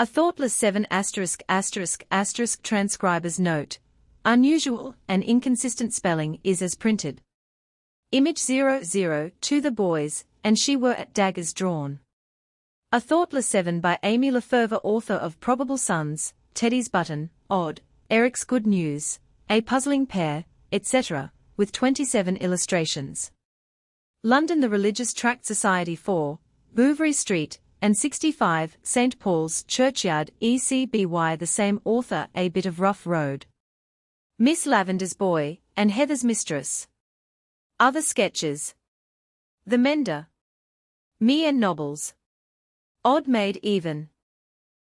A thoughtless 7 transcriber's note. Unusual and inconsistent spelling is as printed. Image 00 to the boys, and she were at daggers drawn. A Thoughtless 7 by Amy Le Feuvre, author of Probable Sons, Teddy's Button, Odd, Eric's Good News, A Puzzling Pair, etc., with 27 illustrations. London, The Religious Tract Society 4, Bouverie Street, and 65, St. Paul's Churchyard, ECBY. The same author, A Bit of Rough Road. Miss Lavender's Boy, and Heather's Mistress. Other sketches. The Mender. Me and Nobbles. Odd Made Even.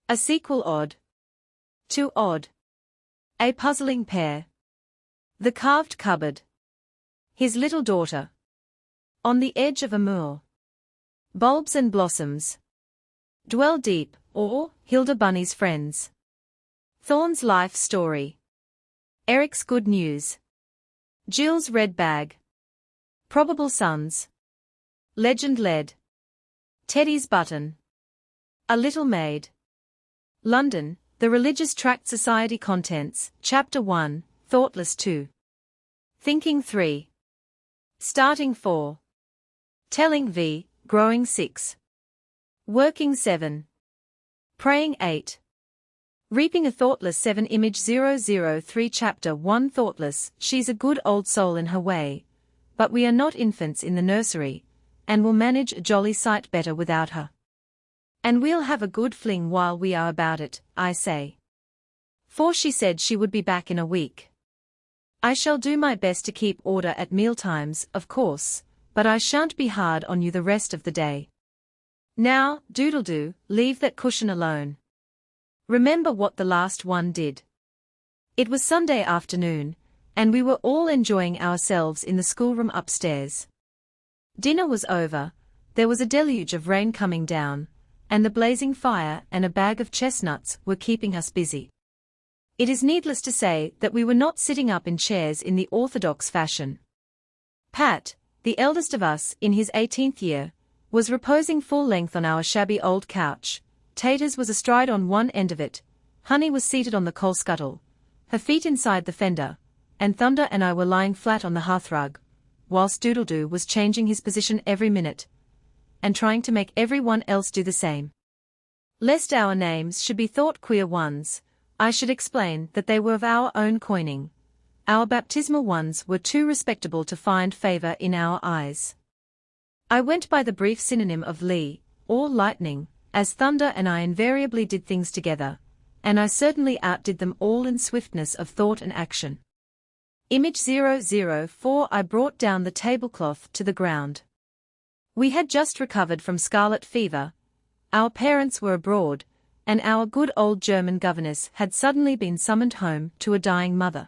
A Sequel Odd. Too Odd. A Puzzling Pair. The Carved Cupboard. His Little Daughter. On the Edge of a Moor. Bulbs and Blossoms. Dwell Deep, or Hilda Bunny's Friends. Thorne's Life Story. Eric's Good News. Jill's Red Bag. Probable Sons. Legend Led. Teddy's Button. A Little Maid. London, The Religious Tract Society. Contents, Chapter 1, Thoughtless 2. Thinking 3. Starting 4. Telling v, Growing 6. Working 7. Praying 8. Reaping. A Thoughtless 7. Image 003. Chapter 1. Thoughtless. She's a good old soul in her way, but we are not infants in the nursery, and will manage a jolly sight better without her. And we'll have a good fling while we are about it, I say. For she said she would be back in a week. I shall do my best to keep order at mealtimes, of course, but I shan't be hard on you the rest of the day. Now, Doodle-doo, leave that cushion alone. Remember what the last one did. It was Sunday afternoon, and we were all enjoying ourselves in the schoolroom upstairs. Dinner was over, there was a deluge of rain coming down, and the blazing fire and a bag of chestnuts were keeping us busy. It is needless to say that we were not sitting up in chairs in the orthodox fashion. Pat, the eldest of us in his 18th year, was reposing full length on our shabby old couch. Taters was astride on one end of it, Honey was seated on the coal scuttle, her feet inside the fender, and Thunder and I were lying flat on the hearthrug, whilst Doodle-doo was changing his position every minute, and trying to make everyone else do the same. Lest our names should be thought queer ones, I should explain that they were of our own coining. Our baptismal ones were too respectable to find favour in our eyes. I went by the brief synonym of Lee, or lightning, as Thunder and I invariably did things together, and I certainly outdid them all in swiftness of thought and action. Image 004. I brought down the tablecloth to the ground. We had just recovered from scarlet fever, our parents were abroad, and our good old German governess had suddenly been summoned home to a dying mother.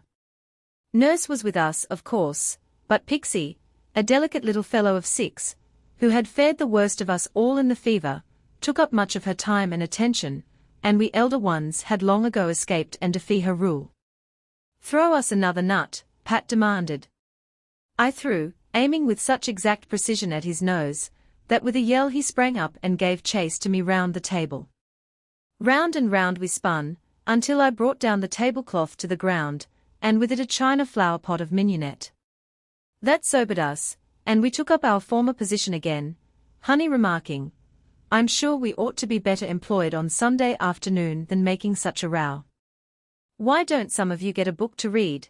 Nurse was with us, of course, but Pixie, a delicate little fellow of 6, who had fared the worst of us all in the fever, took up much of her time and attention, and we elder ones had long ago escaped and defy her rule. Throw us another nut, Pat demanded. I threw, aiming with such exact precision at his nose, that with a yell he sprang up and gave chase to me round the table. Round and round we spun, until I brought down the tablecloth to the ground, and with it a china flower pot of mignonette. That sobered us, and we took up our former position again, Honey remarking, I'm sure we ought to be better employed on Sunday afternoon than making such a row. Why don't some of you get a book to read?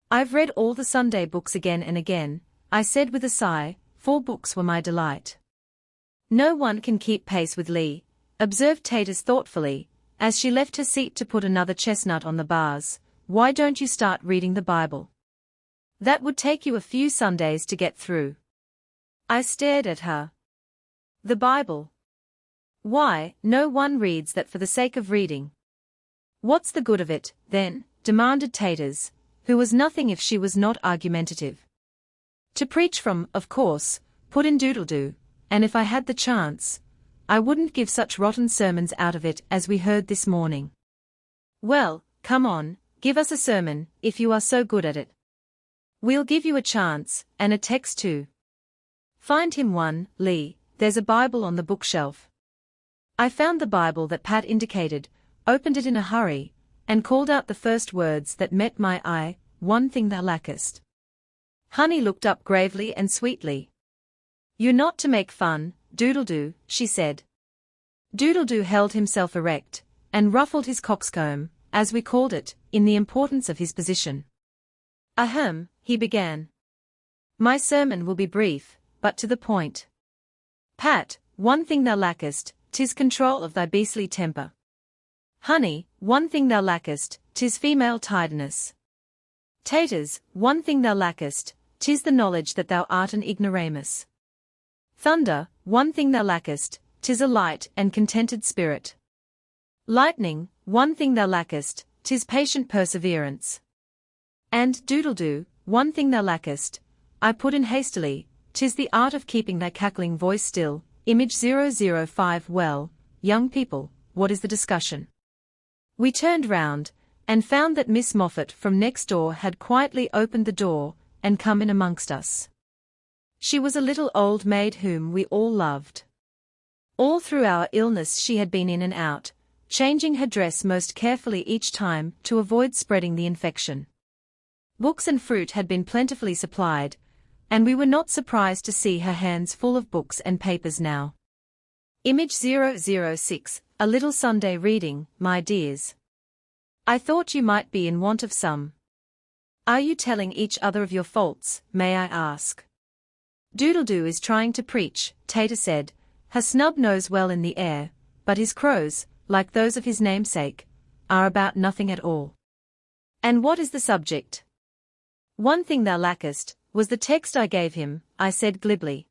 I've read all the Sunday books again and again, I said with a sigh, for books were my delight. No one can keep pace with Lee, observed Taters thoughtfully, as she left her seat to put another chestnut on the bars. Why don't you start reading the Bible? That would take you a few Sundays to get through. I stared at her. The Bible? Why, no one reads that for the sake of reading. What's the good of it, then? Demanded Taters, who was nothing if she was not argumentative. To preach from, of course, put in Doodle-doo, and if I had the chance, I wouldn't give such rotten sermons out of it as we heard this morning. Well, come on, give us a sermon, if you are so good at it. We'll give you a chance, and a text too. Find him one, Lee, there's a Bible on the bookshelf. I found the Bible that Pat indicated, opened it in a hurry, and called out the first words that met my eye, "One thing thou lackest." Honey looked up gravely and sweetly. "You're not to make fun, Doodle-doo," she said. Doodle-doo held himself erect, and ruffled his coxcomb, as we called it, in the importance of his position. "Ahem," he began. "My sermon will be brief, but to the point. Pat, one thing thou lackest, 'tis control of thy beastly temper. Honey, one thing thou lackest, 'tis female tidiness. Taters, one thing thou lackest, 'tis the knowledge that thou art an ignoramus. Thunder, one thing thou lackest, 'tis a light and contented spirit. Lightning, one thing thou lackest, 'tis patient perseverance. And Doodle-doo, one thing thou lackest," I put in hastily, "'tis the art of keeping thy cackling voice still." Image 005. Well, young people, what is the discussion? We turned round, and found that Miss Moffat from next door had quietly opened the door, and come in amongst us. She was a little old maid whom we all loved. All through our illness she had been in and out, changing her dress most carefully each time to avoid spreading the infection. Books and fruit had been plentifully supplied, and we were not surprised to see her hands full of books and papers now. Image 006. A little Sunday reading, my dears. I thought you might be in want of some. Are you telling each other of your faults, may I ask? Doodle-doo is trying to preach, Tater said, her snub nose well in the air, but his crows, like those of his namesake, are about nothing at all. And what is the subject? One thing thou lackest, was the text I gave him, I said glibly.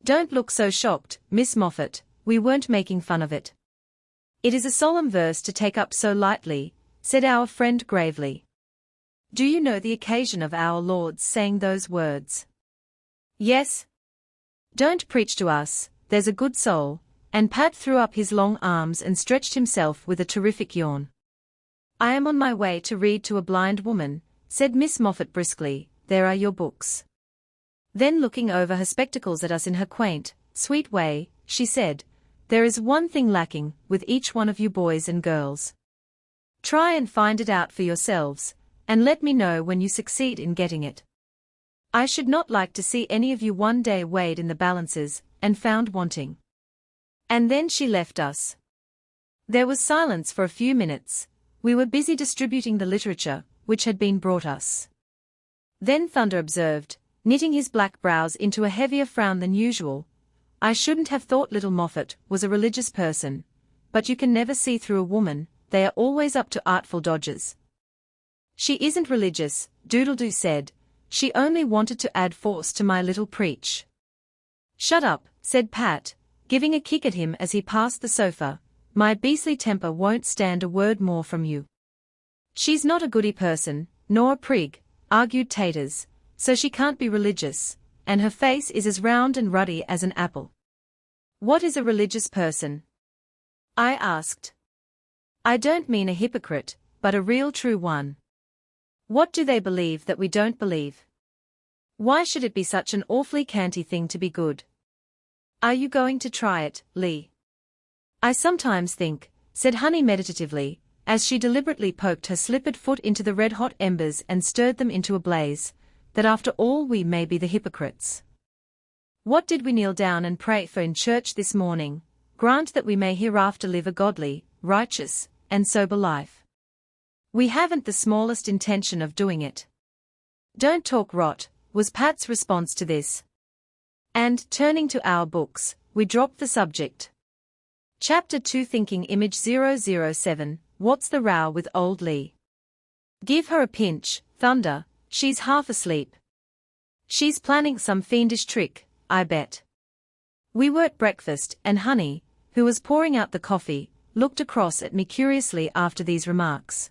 Don't look so shocked, Miss Moffat, we weren't making fun of it. It is a solemn verse to take up so lightly, said our friend gravely. Do you know the occasion of our Lord's saying those words? Yes. Don't preach to us, there's a good soul, and Pat threw up his long arms and stretched himself with a terrific yawn. I am on my way to read to a blind woman, said Miss Moffat briskly. There are your books. Then looking over her spectacles at us in her quaint, sweet way, she said, there is one thing lacking with each one of you boys and girls. Try and find it out for yourselves, and let me know when you succeed in getting it. I should not like to see any of you one day weighed in the balances, and found wanting. And then she left us. There was silence for a few minutes. We were busy distributing the literature, which had been brought us. Then Thunder observed, knitting his black brows into a heavier frown than usual, I shouldn't have thought little Moffat was a religious person, but you can never see through a woman, they are always up to artful dodges. She isn't religious, Doodle-doo said, she only wanted to add force to my little preach. Shut up, said Pat, giving a kick at him as he passed the sofa, my beastly temper won't stand a word more from you. She's not a goody person, nor a prig, argued Taters, so she can't be religious, and her face is as round and ruddy as an apple. What is a religious person? I asked. I don't mean a hypocrite, but a real true one. What do they believe that we don't believe? Why should it be such an awfully canty thing to be good? Are you going to try it, Lee? I sometimes think, said Honey meditatively, as she deliberately poked her slippered foot into the red-hot embers and stirred them into a blaze, that after all we may be the hypocrites. What did we kneel down and pray for in church this morning? Grant that we may hereafter live a godly, righteous, and sober life. We haven't the smallest intention of doing it. Don't talk rot, was Pat's response to this. And, turning to our books, we dropped the subject. Chapter 2 Thinking Image 007, What's the row with old Lee? Give her a pinch, Thunder, she's half asleep. She's planning some fiendish trick, I bet. We were at breakfast and Honey, who was pouring out the coffee, looked across at me curiously after these remarks.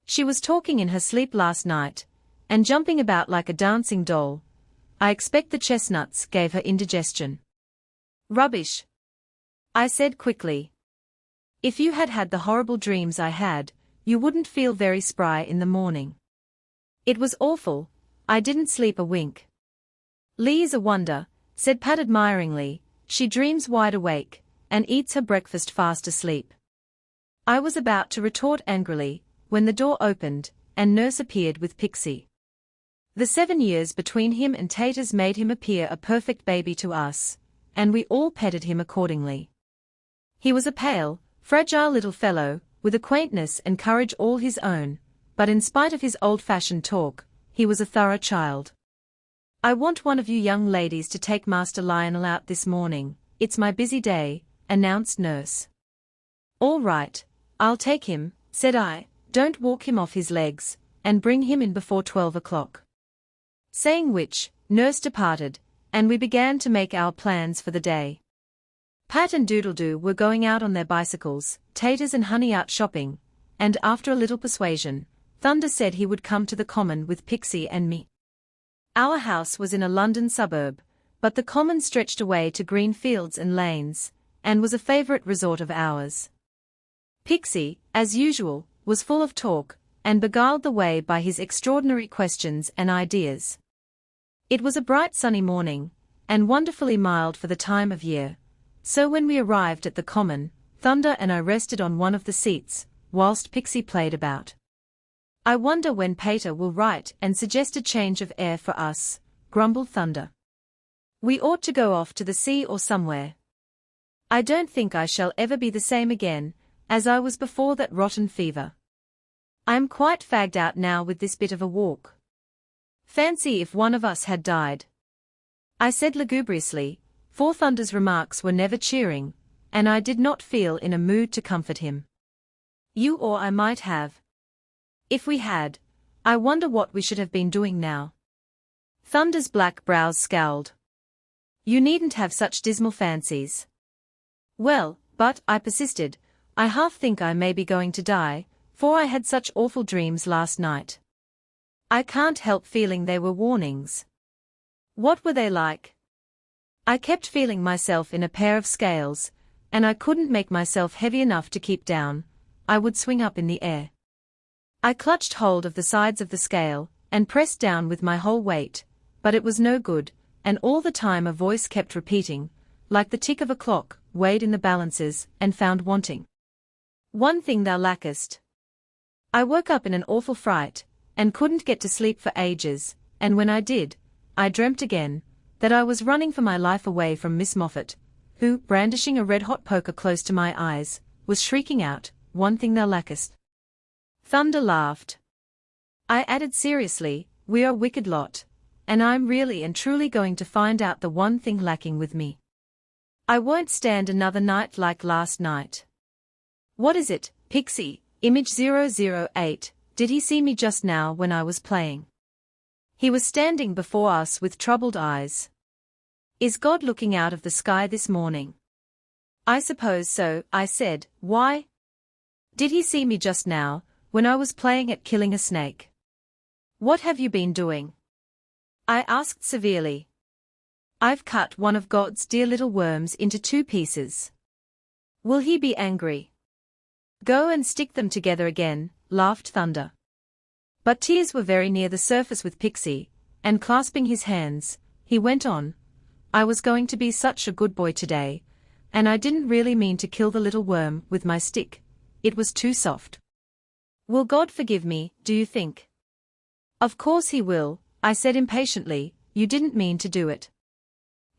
She was talking in her sleep last night, and jumping about like a dancing doll. I expect the chestnuts gave her indigestion. Rubbish, I said quickly. If you had had the horrible dreams I had, you wouldn't feel very spry in the morning. It was awful, I didn't sleep a wink. Lee is a wonder, said Pat admiringly, she dreams wide awake, and eats her breakfast fast asleep. I was about to retort angrily, when the door opened, and Nurse appeared with Pixie. The 7 years between him and Taters made him appear a perfect baby to us, and we all petted him accordingly. He was a pale, fragile little fellow, with a quaintness and courage all his own, but in spite of his old-fashioned talk, he was a thorough child. "I want one of you young ladies to take Master Lionel out this morning, it's my busy day," announced Nurse. "All right, I'll take him," said I. "Don't walk him off his legs, and bring him in before 12 o'clock. Saying which, Nurse departed, and we began to make our plans for the day. Pat and Doodledoo were going out on their bicycles, Taters and Honey out shopping, and after a little persuasion, Thunder said he would come to the Common with Pixie and me. Our house was in a London suburb, but the Common stretched away to green fields and lanes, and was a favourite resort of ours. Pixie, as usual, was full of talk, and beguiled the way by his extraordinary questions and ideas. It was a bright sunny morning, and wonderfully mild for the time of year, so when we arrived at the Common, Thunder and I rested on one of the seats, whilst Pixie played about. "I wonder when Pater will write and suggest a change of air for us," grumbled Thunder. "We ought to go off to the sea or somewhere. I don't think I shall ever be the same again, as I was before that rotten fever. I'm quite fagged out now with this bit of a walk. Fancy if one of us had died," I said lugubriously, for Thunder's remarks were never cheering, and I did not feel in a mood to comfort him. "You or I might have. If we had, I wonder what we should have been doing now." Thunder's black brows scowled. "You needn't have such dismal fancies." "Well, but," I persisted, "I half think I may be going to die, for I had such awful dreams last night. I can't help feeling they were warnings." "What were they like?" "I kept feeling myself in a pair of scales, and I couldn't make myself heavy enough to keep down. I would swing up in the air. I clutched hold of the sides of the scale, and pressed down with my whole weight, but it was no good, and all the time a voice kept repeating, like the tick of a clock, weighed in the balances, and found wanting. 'One thing thou lackest.' I woke up in an awful fright, and couldn't get to sleep for ages, and when I did, I dreamt again, that I was running for my life away from Miss Moffat, who, brandishing a red-hot poker close to my eyes, was shrieking out, 'One thing thou lackest.'" Thunder laughed. I added seriously, "We are a wicked lot, and I'm really and truly going to find out the one thing lacking with me. I won't stand another night like last night." "What is it, Pixie?" Image 008, "Did he see me just now when I was playing?" He was standing before us with troubled eyes. "Is God looking out of the sky this morning?" "I suppose so," I said. "Why?" "Did he see me just now, when I was playing at killing a snake?" "What have you been doing?" I asked severely. "I've cut one of God's dear little worms into 2 pieces. Will he be angry?" "Go and stick them together again," laughed Thunder. But tears were very near the surface with Pixie, and clasping his hands, he went on, "I was going to be such a good boy today, and I didn't really mean to kill the little worm with my stick. It was too soft. Will God forgive me, do you think?" "Of course he will," I said impatiently, "you didn't mean to do it."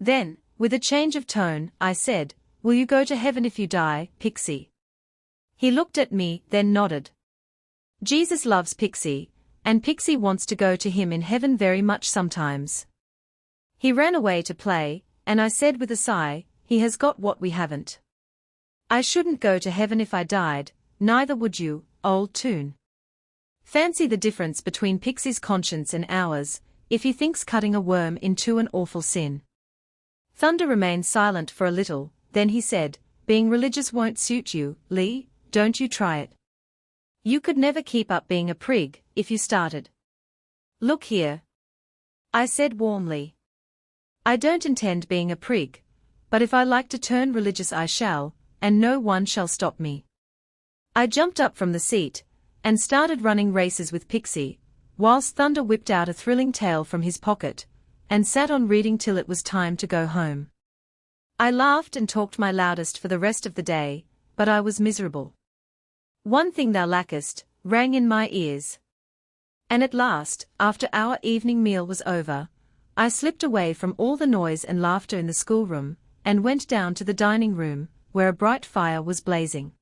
Then, with a change of tone, I said, "Will you go to heaven if you die, Pixie?" He looked at me, then nodded. Jesus loves Pixie, and Pixie wants to go to him in heaven very much sometimes. He ran away to play, and I said with a sigh, "He has got what we haven't." "I shouldn't go to heaven if I died, neither would you, old tune." Fancy the difference between Pixie's conscience and ours, if he thinks cutting a worm in 2 an awful sin. Thunder remained silent for a little, then he said, "Being religious won't suit you, Lee, don't you try it. You could never keep up being a prig, if you started." "Look here," I said warmly. "I don't intend being a prig, but if I like to turn religious I shall, and no one shall stop me." I jumped up from the seat, and started running races with Pixie, whilst Thunder whipped out a thrilling tale from his pocket, and sat on reading till it was time to go home. I laughed and talked my loudest for the rest of the day, but I was miserable. One thing thou lackest rang in my ears. And at last, after our evening meal was over, I slipped away from all the noise and laughter in the schoolroom, and went down to the dining room, where a bright fire was blazing.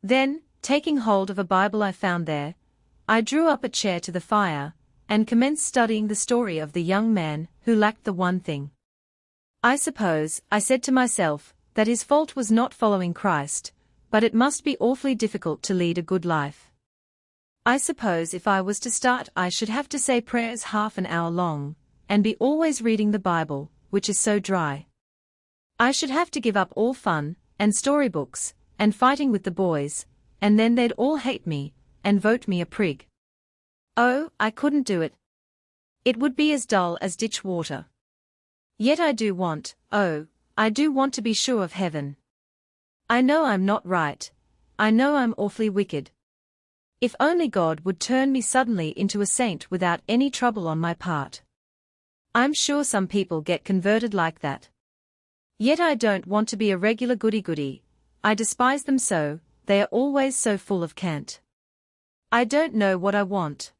Then, taking hold of a Bible I found there, I drew up a chair to the fire, and commenced studying the story of the young man who lacked the one thing. I suppose, I said to myself, that his fault was not following Christ, but it must be awfully difficult to lead a good life. I suppose if I was to start I should have to say prayers half an hour long, and be always reading the Bible, which is so dry. I should have to give up all fun, and storybooks, and fighting with the boys, and then they'd all hate me, and vote me a prig. Oh, I couldn't do it. It would be as dull as ditch water. Yet I do want to be sure of heaven. I know I'm not right. I know I'm awfully wicked. If only God would turn me suddenly into a saint without any trouble on my part. I'm sure some people get converted like that. Yet I don't want to be a regular goody-goody. I despise them so, they are always so full of cant. I don't know what I want.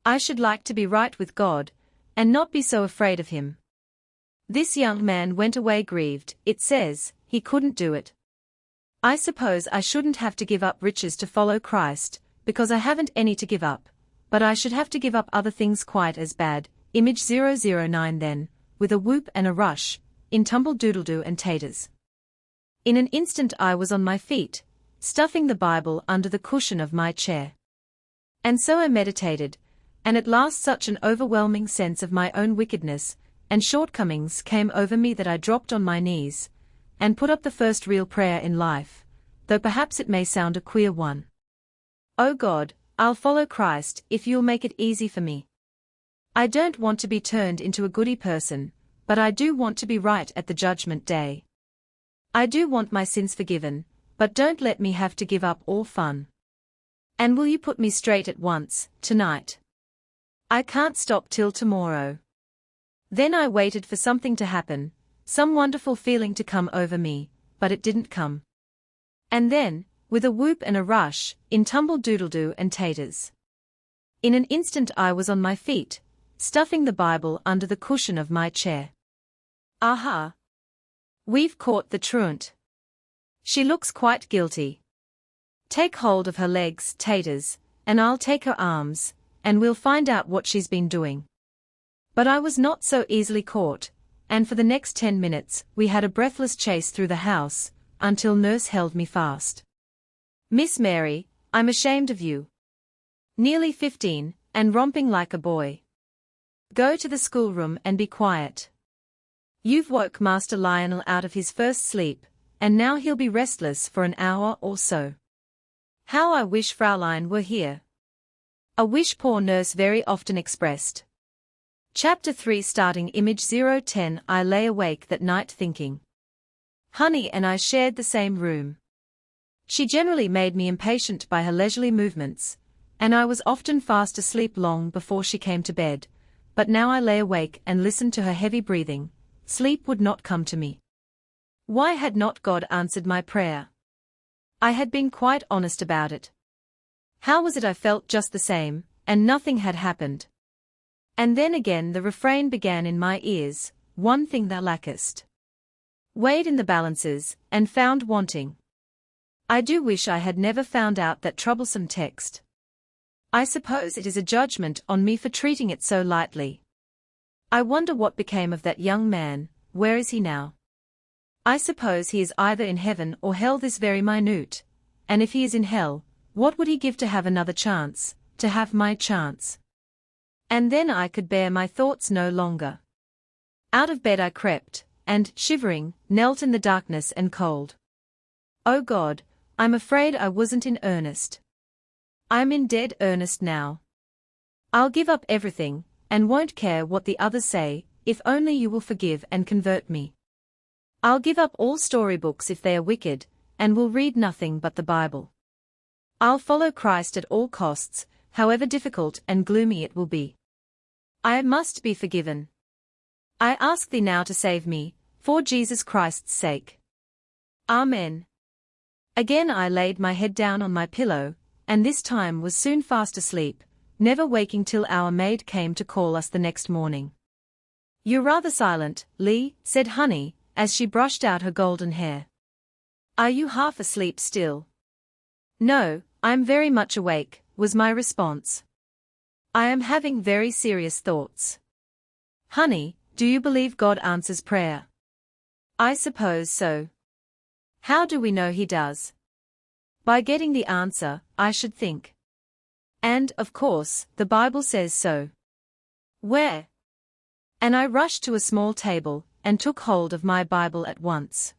I should like to be right with God, and not be so afraid of Him. This young man went away grieved. It says, he couldn't do it. I suppose I shouldn't have to give up riches to follow Christ, because I haven't any to give up, but I should have to give up other things quite as bad. Image 009 Then, with a whoop and a rush, in tumbled doodle-doo and taters. In an instant I was on my feet, stuffing the Bible under the cushion of my chair. And so I meditated, and at last such an overwhelming sense of my own wickedness and shortcomings came over me that I dropped on my knees, and put up the first real prayer in life, though perhaps it may sound a queer one. Oh God, I'll follow Christ if you'll make it easy for me. I don't want to be turned into a goody person, but I do want to be right at the judgment day. I do want my sins forgiven, but don't let me have to give up all fun. And will you put me straight at once, tonight? I can't stop till tomorrow. Then I waited for something to happen, some wonderful feeling to come over me, but it didn't come. And then, with a whoop and a rush, in tumbled doodle-doo and taters. In an instant I was on my feet, stuffing the Bible under the cushion of my chair. Aha! We've caught the truant. She looks quite guilty. Take hold of her legs, taters, and I'll take her arms, and we'll find out what she's been doing. But I was not so easily caught, and for the next 10 minutes we had a breathless chase through the house, until nurse held me fast. Miss Mary, I'm ashamed of you. Nearly 15, and romping like a boy. Go to the schoolroom and be quiet. You've woke Master Lionel out of his first sleep, and now he'll be restless for an hour or so. How I wish Fraulein were here. A wish poor nurse very often expressed. Chapter 3 Starting Image 010 I lay awake that night thinking. Honey and I shared the same room. She generally made me impatient by her leisurely movements, and I was often fast asleep long before she came to bed, but now I lay awake and listened to her heavy breathing. Sleep would not come to me. Why had not God answered my prayer? I had been quite honest about it. How was it I felt just the same, and nothing had happened? And then again the refrain began in my ears, one thing thou lackest. Weighed in the balances, and found wanting. I do wish I had never found out that troublesome text. I suppose it is a judgment on me for treating it so lightly. I wonder what became of that young man. Where is he now? I suppose he is either in heaven or hell this very minute, and if he is in hell, what would he give to have another chance, to have my chance? And then I could bear my thoughts no longer. Out of bed I crept, and, shivering, knelt in the darkness and cold. Oh God, I'm afraid I wasn't in earnest. I'm in dead earnest now. I'll give up everything, and won't care what the others say, if only you will forgive and convert me. I'll give up all storybooks if they are wicked, and will read nothing but the Bible. I'll follow Christ at all costs, however difficult and gloomy it will be. I must be forgiven. I ask thee now to save me, For Jesus Christ's sake. Amen. Again I laid my head down on my pillow, and this time was soon fast asleep, never waking till our maid came to call us the next morning. "You're rather silent, Lee," said Honey, as she brushed out her golden hair. "Are you half asleep still?" "No, I'm very much awake," was my response. "I am having very serious thoughts." "Honey, do you believe God answers prayer?" "I suppose so." "How do we know He does?" "By getting the answer, I should think. And, of course, the Bible says so." "Where?" And I rushed to a small table, and took hold of my Bible at once.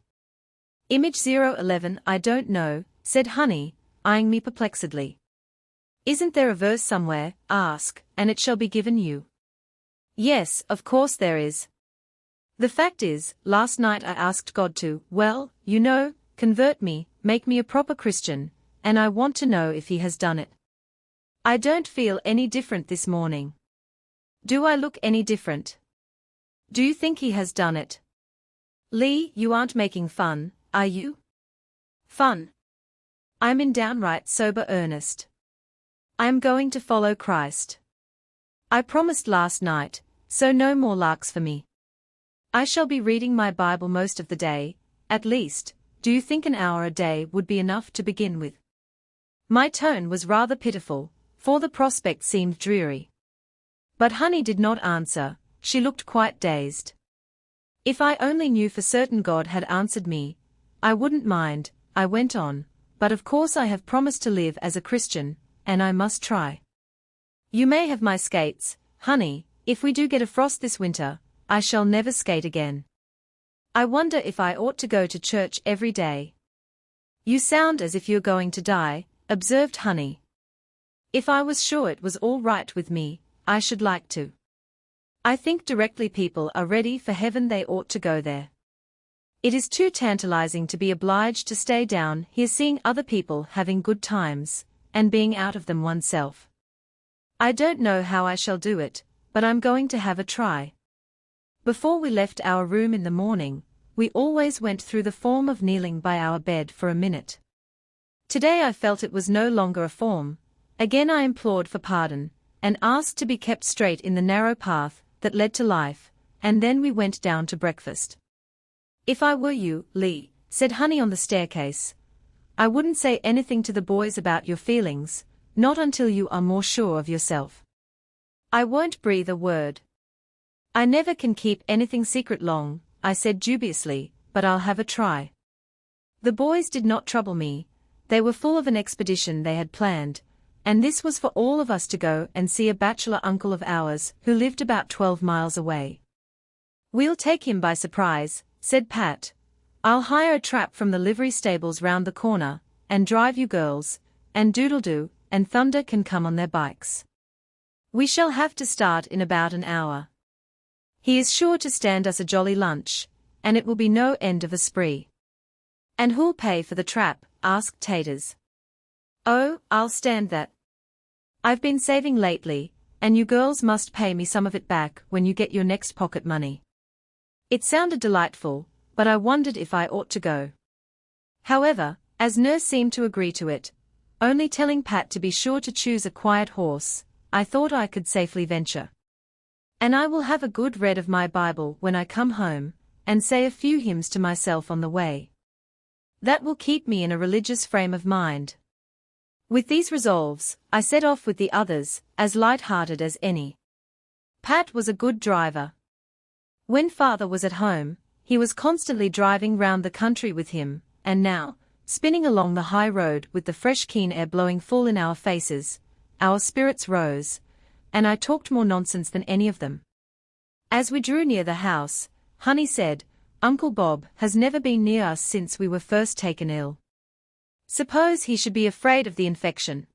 Image 011 "I don't know," said Honey, eyeing me perplexedly. "Isn't there a verse somewhere, 'Ask, and it shall be given you'?" "Yes, of course there is. The fact is, last night I asked God to, well, you know, convert me, make me a proper Christian, and I want to know if He has done it. I don't feel any different this morning. Do I look any different? Do you think He has done it?" "Lee, you aren't making fun, are you?" "Fun? I'm in downright sober earnest. I am going to follow Christ. I promised last night, so no more larks for me. I shall be reading my Bible most of the day, at least. Do you think an hour a day would be enough to begin with?" My tone was rather pitiful, for the prospect seemed dreary. But Honey did not answer, she looked quite dazed. "If I only knew for certain God had answered me, I wouldn't mind," I went on, "but of course I have promised to live as a Christian, and I must try. You may have my skates, Honey. If we do get a frost this winter, I shall never skate again. I wonder if I ought to go to church every day." "You sound as if you're going to die," observed Honey. "If I was sure it was all right with me, I should like to. I think directly people are ready for heaven they ought to go there. It is too tantalizing to be obliged to stay down here seeing other people having good times, and being out of them oneself. I don't know how I shall do it, but I'm going to have a try." Before we left our room in the morning, we always went through the form of kneeling by our bed for a minute. Today I felt it was no longer a form. Again I implored for pardon, and asked to be kept straight in the narrow path that led to life, and then we went down to breakfast. "If I were you, Lee," said Honey on the staircase, "I wouldn't say anything to the boys about your feelings, not until you are more sure of yourself." "I won't breathe a word. I never can keep anything secret long," I said dubiously, "but I'll have a try." The boys did not trouble me. They were full of an expedition they had planned, and this was for all of us to go and see a bachelor uncle of ours who lived about 12 miles away. "We'll take him by surprise," said Pat. "I'll hire a trap from the livery stables round the corner, and drive you girls, and Doodle-Doo, and Thunder can come on their bikes. We shall have to start in about an hour. He is sure to stand us a jolly lunch, and it will be no end of a spree." "And who'll pay for the trap?" asked Taters. "Oh, I'll stand that. I've been saving lately, and you girls must pay me some of it back when you get your next pocket money." It sounded delightful, but I wondered if I ought to go. However, as Nurse seemed to agree to it, only telling Pat to be sure to choose a quiet horse, I thought I could safely venture. "And I will have a good read of my Bible when I come home, and say a few hymns to myself on the way. That will keep me in a religious frame of mind." With these resolves, I set off with the others, as light-hearted as any. Pat was a good driver. When Father was at home, he was constantly driving round the country with him, and now, spinning along the high road with the fresh keen air blowing full in our faces, our spirits rose, and I talked more nonsense than any of them. As we drew near the house, Honey said, "Uncle Bob has never been near us since we were first taken ill. Suppose he should be afraid of the infection?"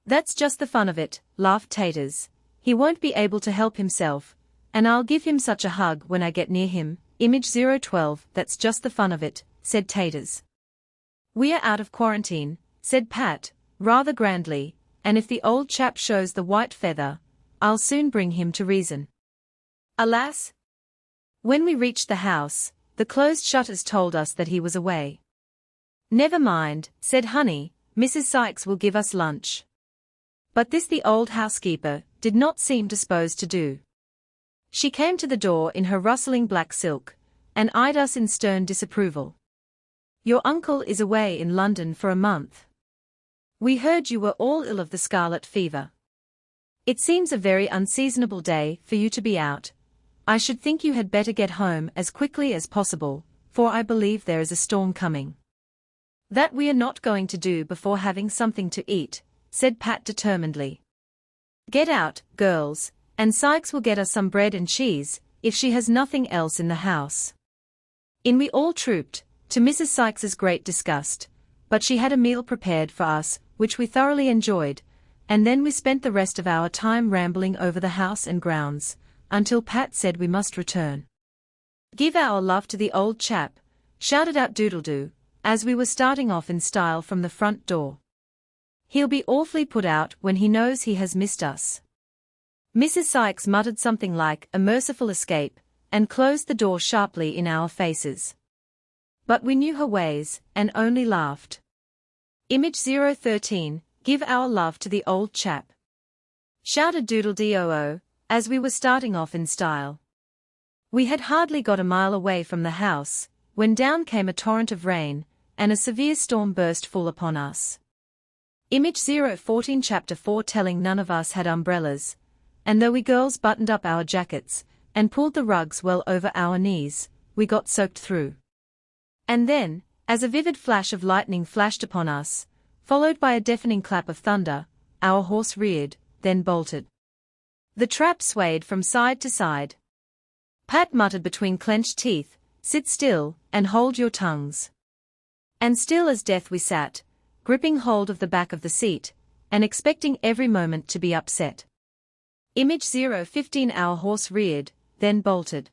"That's just the fun of it," laughed Taters. "He won't be able to help himself, and I'll give him such a hug when I get near him." Image 012 "That's just the fun of it," said Taters. "We are out of quarantine," said Pat, rather grandly, "and if the old chap shows the white feather, I'll soon bring him to reason." Alas! When we reached the house, the closed shutters told us that he was away. "Never mind," said Honey, "Mrs. Sykes will give us lunch." But this the old housekeeper did not seem disposed to do. She came to the door in her rustling black silk, and eyed us in stern disapproval. "Your uncle is away in London for a month. We heard you were all ill of the scarlet fever. It seems a very unseasonable day for you to be out. I should think you had better get home as quickly as possible, for I believe there is a storm coming." "That we are not going to do before having something to eat," said Pat determinedly. "Get out, girls, and Sykes will get us some bread and cheese, if she has nothing else in the house." In we all trooped, to Mrs. Sykes's great disgust, but she had a meal prepared for us, which we thoroughly enjoyed, and then we spent the rest of our time rambling over the house and grounds, until Pat said we must return. "Give our love to the old chap," shouted out Doodledoo, as we were starting off in style from the front door. "He'll be awfully put out when he knows he has missed us." Mrs. Sykes muttered something like a merciful escape, and closed the door sharply in our faces. But we knew her ways, and only laughed. Image 013, "Give our love to the old chap," shouted Doodle-doo, as we were starting off in style. We had hardly got a mile away from the house, when down came a torrent of rain, and a severe storm burst full upon us. Image 014 Chapter 4 Telling none of us had umbrellas, and though we girls buttoned up our jackets, and pulled the rugs well over our knees, we got soaked through. And then, as a vivid flash of lightning flashed upon us, followed by a deafening clap of thunder, our horse reared, then bolted. The trap swayed from side to side. Pat muttered between clenched teeth, "Sit still, and hold your tongues." And still as death we sat, gripping hold of the back of the seat, and expecting every moment to be upset. Image 015 Our horse reared, then bolted.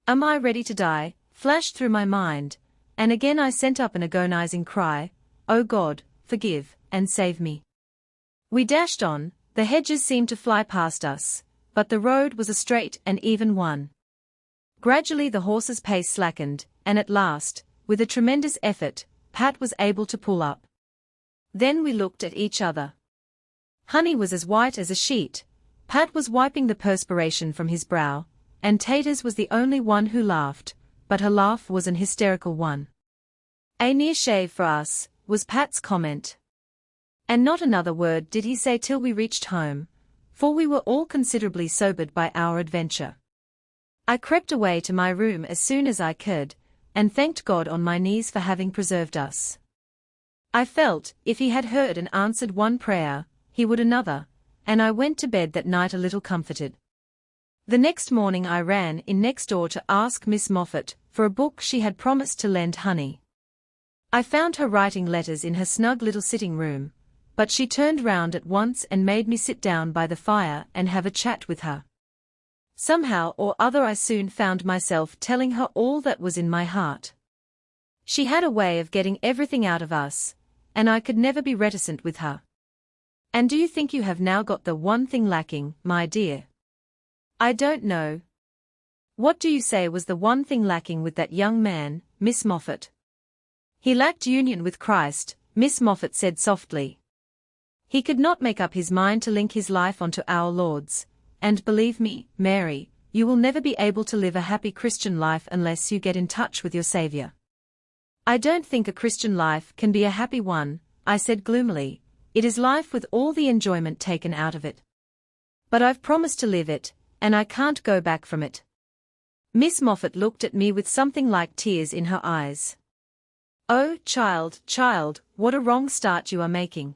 "Am I ready to die?" flashed through my mind, and again I sent up an agonizing cry, "Oh God, forgive, and save me." We dashed on, the hedges seemed to fly past us, but the road was a straight and even one. Gradually the horse's pace slackened, and at last, with a tremendous effort, Pat was able to pull up. Then we looked at each other. Honey was as white as a sheet, Pat was wiping the perspiration from his brow, and Taters was the only one who laughed, but her laugh was an hysterical one. "A near shave for us," was Pat's comment. And not another word did he say till we reached home, for we were all considerably sobered by our adventure. I crept away to my room as soon as I could, and thanked God on my knees for having preserved us. I felt, if he had heard and answered one prayer, he would another, and I went to bed that night a little comforted. The next morning I ran in next door to ask Miss Moffat for a book she had promised to lend Honey. I found her writing letters in her snug little sitting room, but she turned round at once and made me sit down by the fire and have a chat with her. Somehow or other I soon found myself telling her all that was in my heart. She had a way of getting everything out of us, and I could never be reticent with her. And do you think you have now got the one thing lacking, my dear? I don't know. What do you say was the one thing lacking with that young man, Miss Moffat? He lacked union with Christ, Miss Moffat said softly. He could not make up his mind to link his life onto our Lord's, and believe me, Mary, you will never be able to live a happy Christian life unless you get in touch with your Savior. I don't think a Christian life can be a happy one, I said gloomily. It is life with all the enjoyment taken out of it. But I've promised to live it, and I can't go back from it. Miss Moffat looked at me with something like tears in her eyes. "Oh, child, what a wrong start you are making.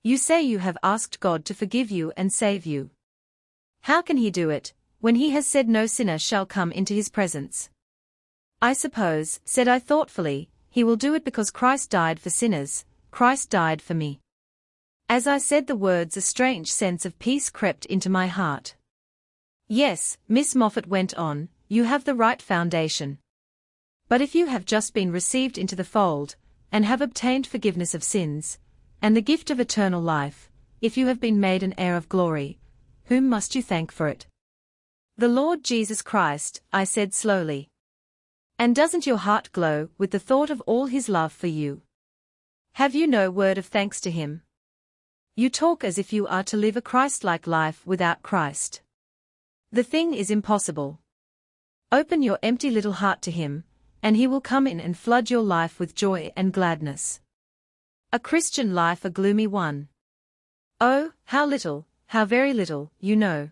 You say you have asked God to forgive you and save you. How can he do it, when he has said no sinner shall come into his presence? I suppose, said I thoughtfully, he will do it because Christ died for sinners, Christ died for me." As I said the words a strange sense of peace crept into my heart. "Yes," Miss Moffat went on, "you have the right foundation. But if you have just been received into the fold, and have obtained forgiveness of sins, and the gift of eternal life, if you have been made an heir of glory, whom must you thank for it?" "The Lord Jesus Christ," I said slowly. And doesn't your heart glow with the thought of all his love for you? Have you no word of thanks to him? You talk as if you are to live a Christ-like life without Christ. The thing is impossible. Open your empty little heart to him, and he will come in and flood your life with joy and gladness. A Christian life a gloomy one. Oh, how little, how very little, you know.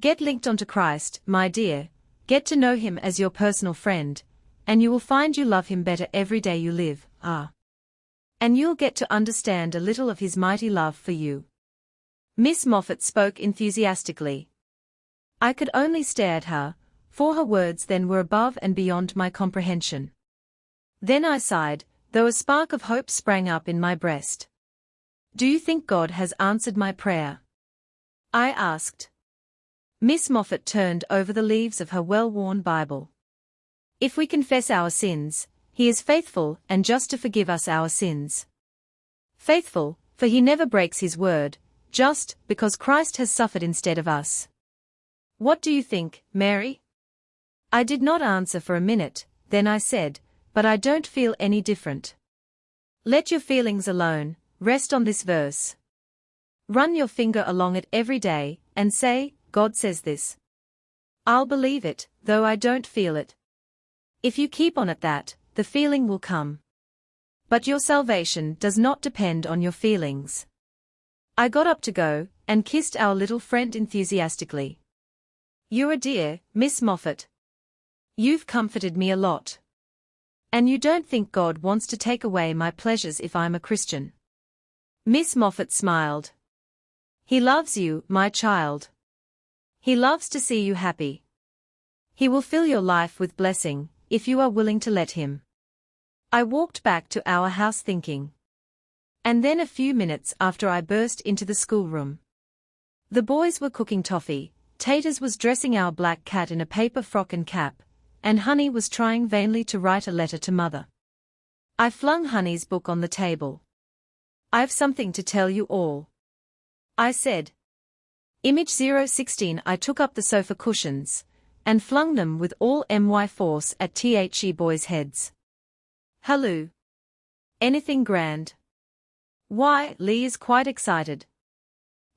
Get linked onto Christ, my dear, get to know him as your personal friend, and you will find you love him better every day you live, and you'll get to understand a little of his mighty love for you. Miss Moffat spoke enthusiastically. I could only stare at her, for her words then were above and beyond my comprehension. Then I sighed, though a spark of hope sprang up in my breast. Do you think God has answered my prayer? I asked. Miss Moffat turned over the leaves of her well-worn Bible. If we confess our sins, he is faithful and just to forgive us our sins. Faithful, for he never breaks his word, just, because Christ has suffered instead of us. What do you think, Mary? I did not answer for a minute, then I said, but I don't feel any different. Let your feelings alone, rest on this verse. Run your finger along it every day, and say, God says this. I'll believe it, though I don't feel it. If you keep on at that, the feeling will come. But your salvation does not depend on your feelings. I got up to go, and kissed our little friend enthusiastically. You're a dear, Miss Moffat. You've comforted me a lot. And you don't think God wants to take away my pleasures if I'm a Christian? Miss Moffat smiled. He loves you, my child. He loves to see you happy. He will fill your life with blessing, if you are willing to let him. I walked back to our house thinking. And then a few minutes after I burst into the schoolroom. The boys were cooking toffee, Taters was dressing our black cat in a paper frock and cap, and Honey was trying vainly to write a letter to Mother. I flung Honey's book on the table. I've something to tell you all, I said. Image 016. I took up the sofa cushions, and flung them with all my force at the boys' heads. Halloo! Anything grand? Why, Lee is quite excited.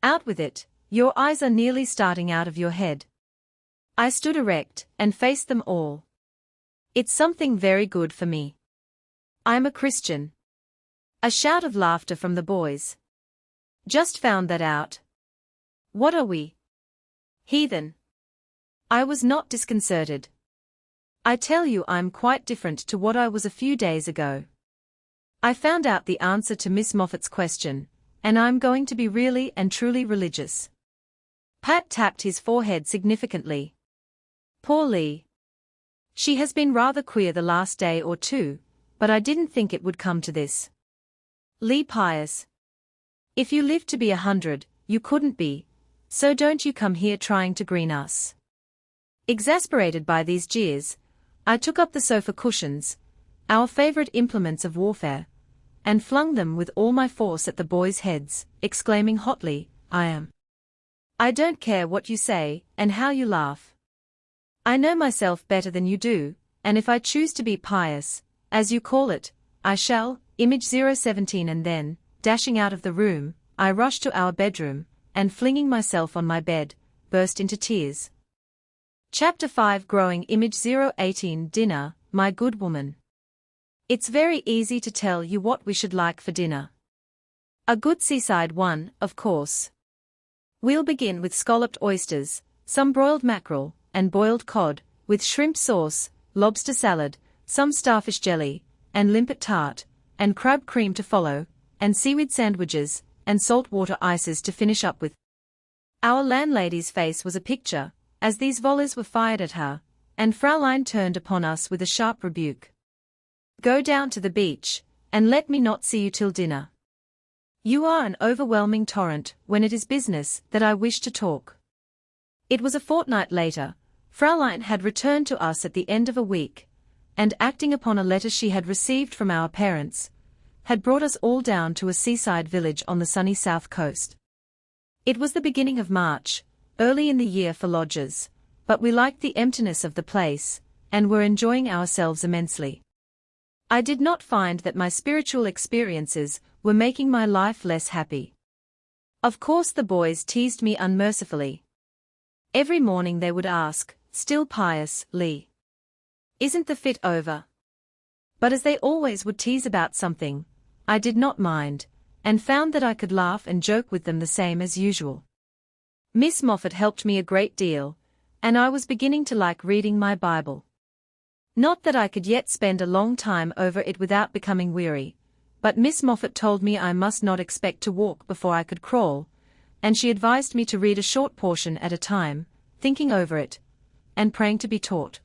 Out with it, your eyes are nearly starting out of your head. I stood erect, and faced them all. It's something very good for me. I'm a Christian. A shout of laughter from the boys. Just found that out. What are we? Heathen. I was not disconcerted. I tell you I'm quite different to what I was a few days ago. I found out the answer to Miss Moffat's question, and I'm going to be really and truly religious. Pat tapped his forehead significantly. Poor Lee. She has been rather queer the last day or two, but I didn't think it would come to this. Lee pious. If you lived to be 100, you couldn't be, so don't you come here trying to green us. Exasperated by these jeers, I took up the sofa cushions, our favorite implements of warfare, and flung them with all my force at the boys' heads, exclaiming hotly, I don't care what you say, and how you laugh. I know myself better than you do, and if I choose to be pious, as you call it, I shall. Image 017. And then, dashing out of the room, I rushed to our bedroom, and flinging myself on my bed, burst into tears. Chapter 5. Growing. Image 018. Dinner, my good woman. It's very easy to tell you what we should like for dinner. A good seaside one, of course. We'll begin with scalloped oysters, some broiled mackerel, and boiled cod, with shrimp sauce, lobster salad, some starfish jelly, and limpet tart, and crab cream to follow, and seaweed sandwiches, and saltwater ices to finish up with. Our landlady's face was a picture, as these volleys were fired at her, and Fraulein turned upon us with a sharp rebuke. Go down to the beach, and let me not see you till dinner. You are an overwhelming torrent when it is business that I wish to talk. It was a fortnight later. Fraulein had returned to us at the end of a week, and acting upon a letter she had received from our parents, had brought us all down to a seaside village on the sunny south coast. It was the beginning of March, early in the year for lodgers, but we liked the emptiness of the place, and were enjoying ourselves immensely. I did not find that my spiritual experiences were making my life less happy. Of course the boys teased me unmercifully. Every morning they would ask, still piously, "Isn't the fit over?" But as they always would tease about something, I did not mind, and found that I could laugh and joke with them the same as usual. Miss Moffat helped me a great deal, and I was beginning to like reading my Bible. Not that I could yet spend a long time over it without becoming weary, but Miss Moffat told me I must not expect to walk before I could crawl, and she advised me to read a short portion at a time, thinking over it, and praying to be taught.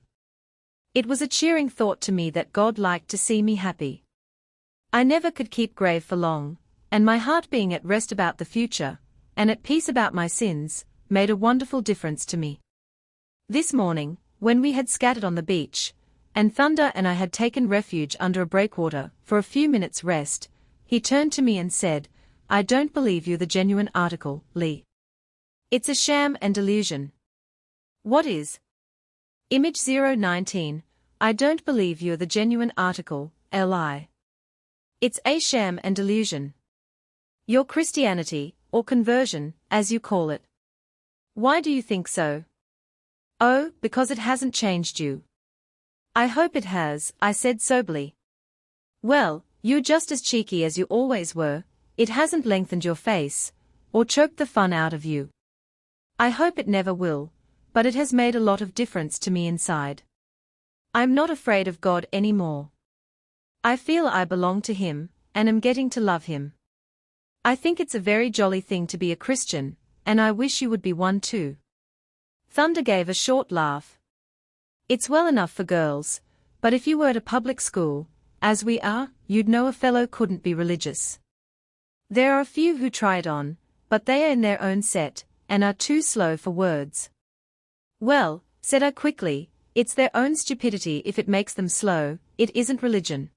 It was a cheering thought to me that God liked to see me happy. I never could keep grave for long, and my heart being at rest about the future, and at peace about my sins, made a wonderful difference to me. This morning, when we had scattered on the beach, and Thunder and I had taken refuge under a breakwater for a few minutes' rest, he turned to me and said, "I don't believe you're the genuine article, Lee. It's a sham and delusion." "What is?" Image 019, "I don't believe you're the genuine article, Li. It's a sham and delusion. Your Christianity, or conversion, as you call it." "Why do you think so?" "Oh, because it hasn't changed you." "I hope it has," I said soberly. "Well, you're just as cheeky as you always were. It hasn't lengthened your face, or choked the fun out of you." "I hope it never will, but it has made a lot of difference to me inside. I'm not afraid of God anymore. I feel I belong to Him, and am getting to love Him. I think it's a very jolly thing to be a Christian, and I wish you would be one too." Thunder gave a short laugh. "It's well enough for girls, but if you were at a public school, as we are, you'd know a fellow couldn't be religious. There are a few who try it on, but they are in their own set, and are too slow for words." "Well," said I quickly, "it's their own stupidity if it makes them slow, it isn't religion."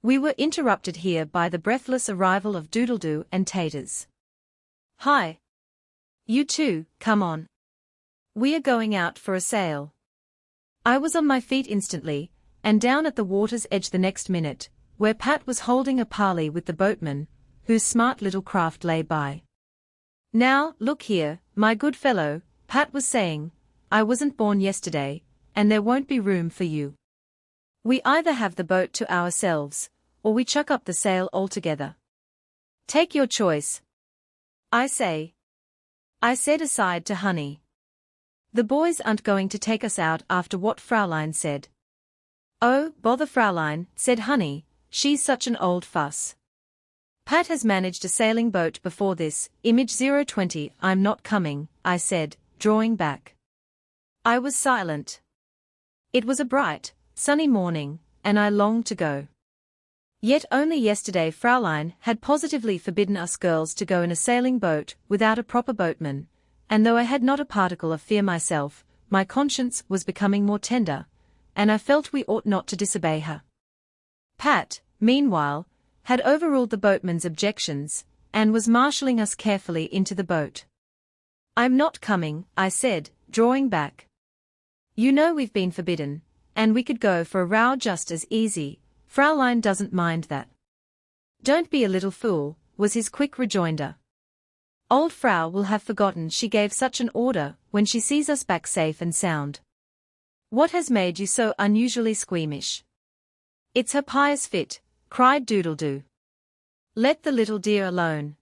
We were interrupted here by the breathless arrival of Doodledoo and Taters. "Hi. You two, come on. We are going out for a sail." I was on my feet instantly, and down at the water's edge the next minute, where Pat was holding a parley with the boatman, whose smart little craft lay by. "Now, look here, my good fellow," Pat was saying, "I wasn't born yesterday, and there won't be room for you. We either have the boat to ourselves, or we chuck up the sail altogether. Take your choice." I said aside to Honey. "The boys aren't going to take us out after what Fraulein said." "Oh, bother Fraulein," said Honey, "she's such an old fuss. Pat has managed a sailing boat before this." Image 020, "I'm not coming," I said, drawing back. I was silent. It was a bright, sunny morning, and I longed to go. Yet only yesterday Fraulein had positively forbidden us girls to go in a sailing boat without a proper boatman, and though I had not a particle of fear myself, my conscience was becoming more tender, and I felt we ought not to disobey her. Pat, meanwhile, had overruled the boatman's objections, and was marshalling us carefully into the boat. "I'm not coming," I said, drawing back. "You know we've been forbidden, and we could go for a row just as easy. Fraulein doesn't mind that." "Don't be a little fool," was his quick rejoinder. "Old Frau will have forgotten she gave such an order when she sees us back safe and sound. What has made you so unusually squeamish?" "It's her pious fit," cried Doodledoo. "Let the little dear alone.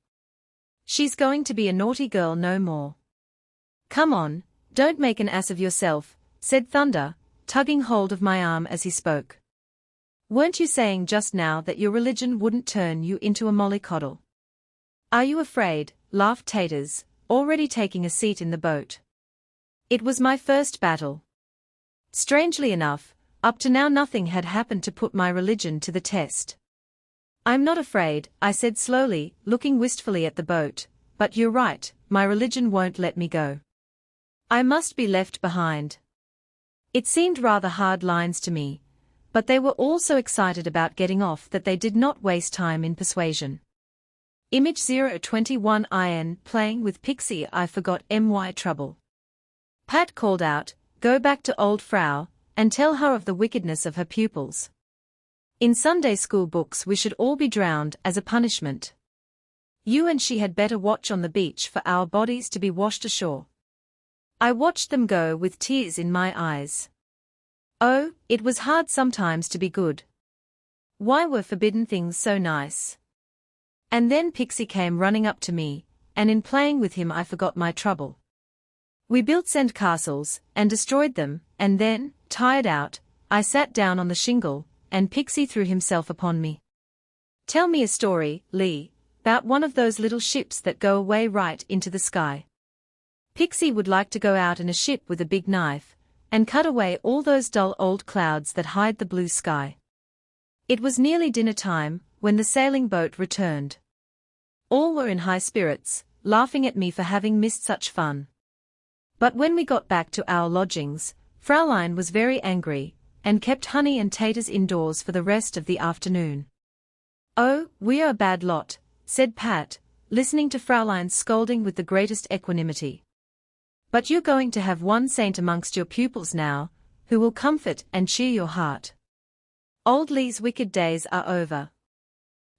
She's going to be a naughty girl no more." "Come on, don't make an ass of yourself," said Thunder, tugging hold of my arm as he spoke. "Weren't you saying just now that your religion wouldn't turn you into a mollycoddle?" "Are you afraid?" laughed Taters, already taking a seat in the boat. It was my first battle. Strangely enough, up to now nothing had happened to put my religion to the test. "I'm not afraid," I said slowly, looking wistfully at the boat, "but you're right, my religion won't let me go. I must be left behind." It seemed rather hard lines to me, but they were all so excited about getting off that they did not waste time in persuasion. Image 021 IN playing with Pixie. I forgot my trouble. Pat called out, "Go back to old Frau, and tell her of the wickedness of her pupils. In Sunday school books we should all be drowned as a punishment. You and she had better watch on the beach for our bodies to be washed ashore. I watched them go with tears in my eyes. Oh, it was hard sometimes to be good. Why were forbidden things so nice? And then Pixie came running up to me, and in playing with him I forgot my trouble. We built sand castles, and destroyed them, and then, tired out, I sat down on the shingle, and Pixie threw himself upon me. Tell me a story, Lee, about one of those little ships that go away right into the sky. Pixie would like to go out in a ship with a big knife, and cut away all those dull old clouds that hide the blue sky. It was nearly dinner time, when the sailing boat returned. All were in high spirits, laughing at me for having missed such fun. But when we got back to our lodgings, Fraulein was very angry, and kept Honey and Taters indoors for the rest of the afternoon. Oh, we are a bad lot, said Pat, listening to Fraulein's scolding with the greatest equanimity. But you're going to have one saint amongst your pupils now, who will comfort and cheer your heart. Old Lee's wicked days are over.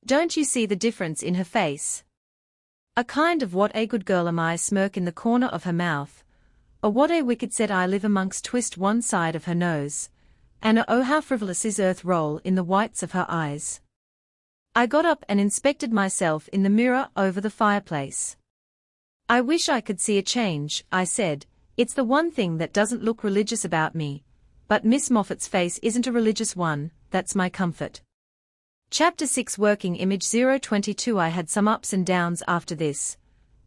Don't you see the difference in her face? A kind of what a good girl am I smirk in the corner of her mouth, or what a wicked set I live amongst twist one side of her nose, and oh how frivolous is earth roll in the whites of her eyes. I got up and inspected myself in the mirror over the fireplace. I wish I could see a change, I said. It's the one thing that doesn't look religious about me, but Miss Moffat's face isn't a religious one, that's my comfort. Chapter 6 Working Image 022 I had some ups and downs after this,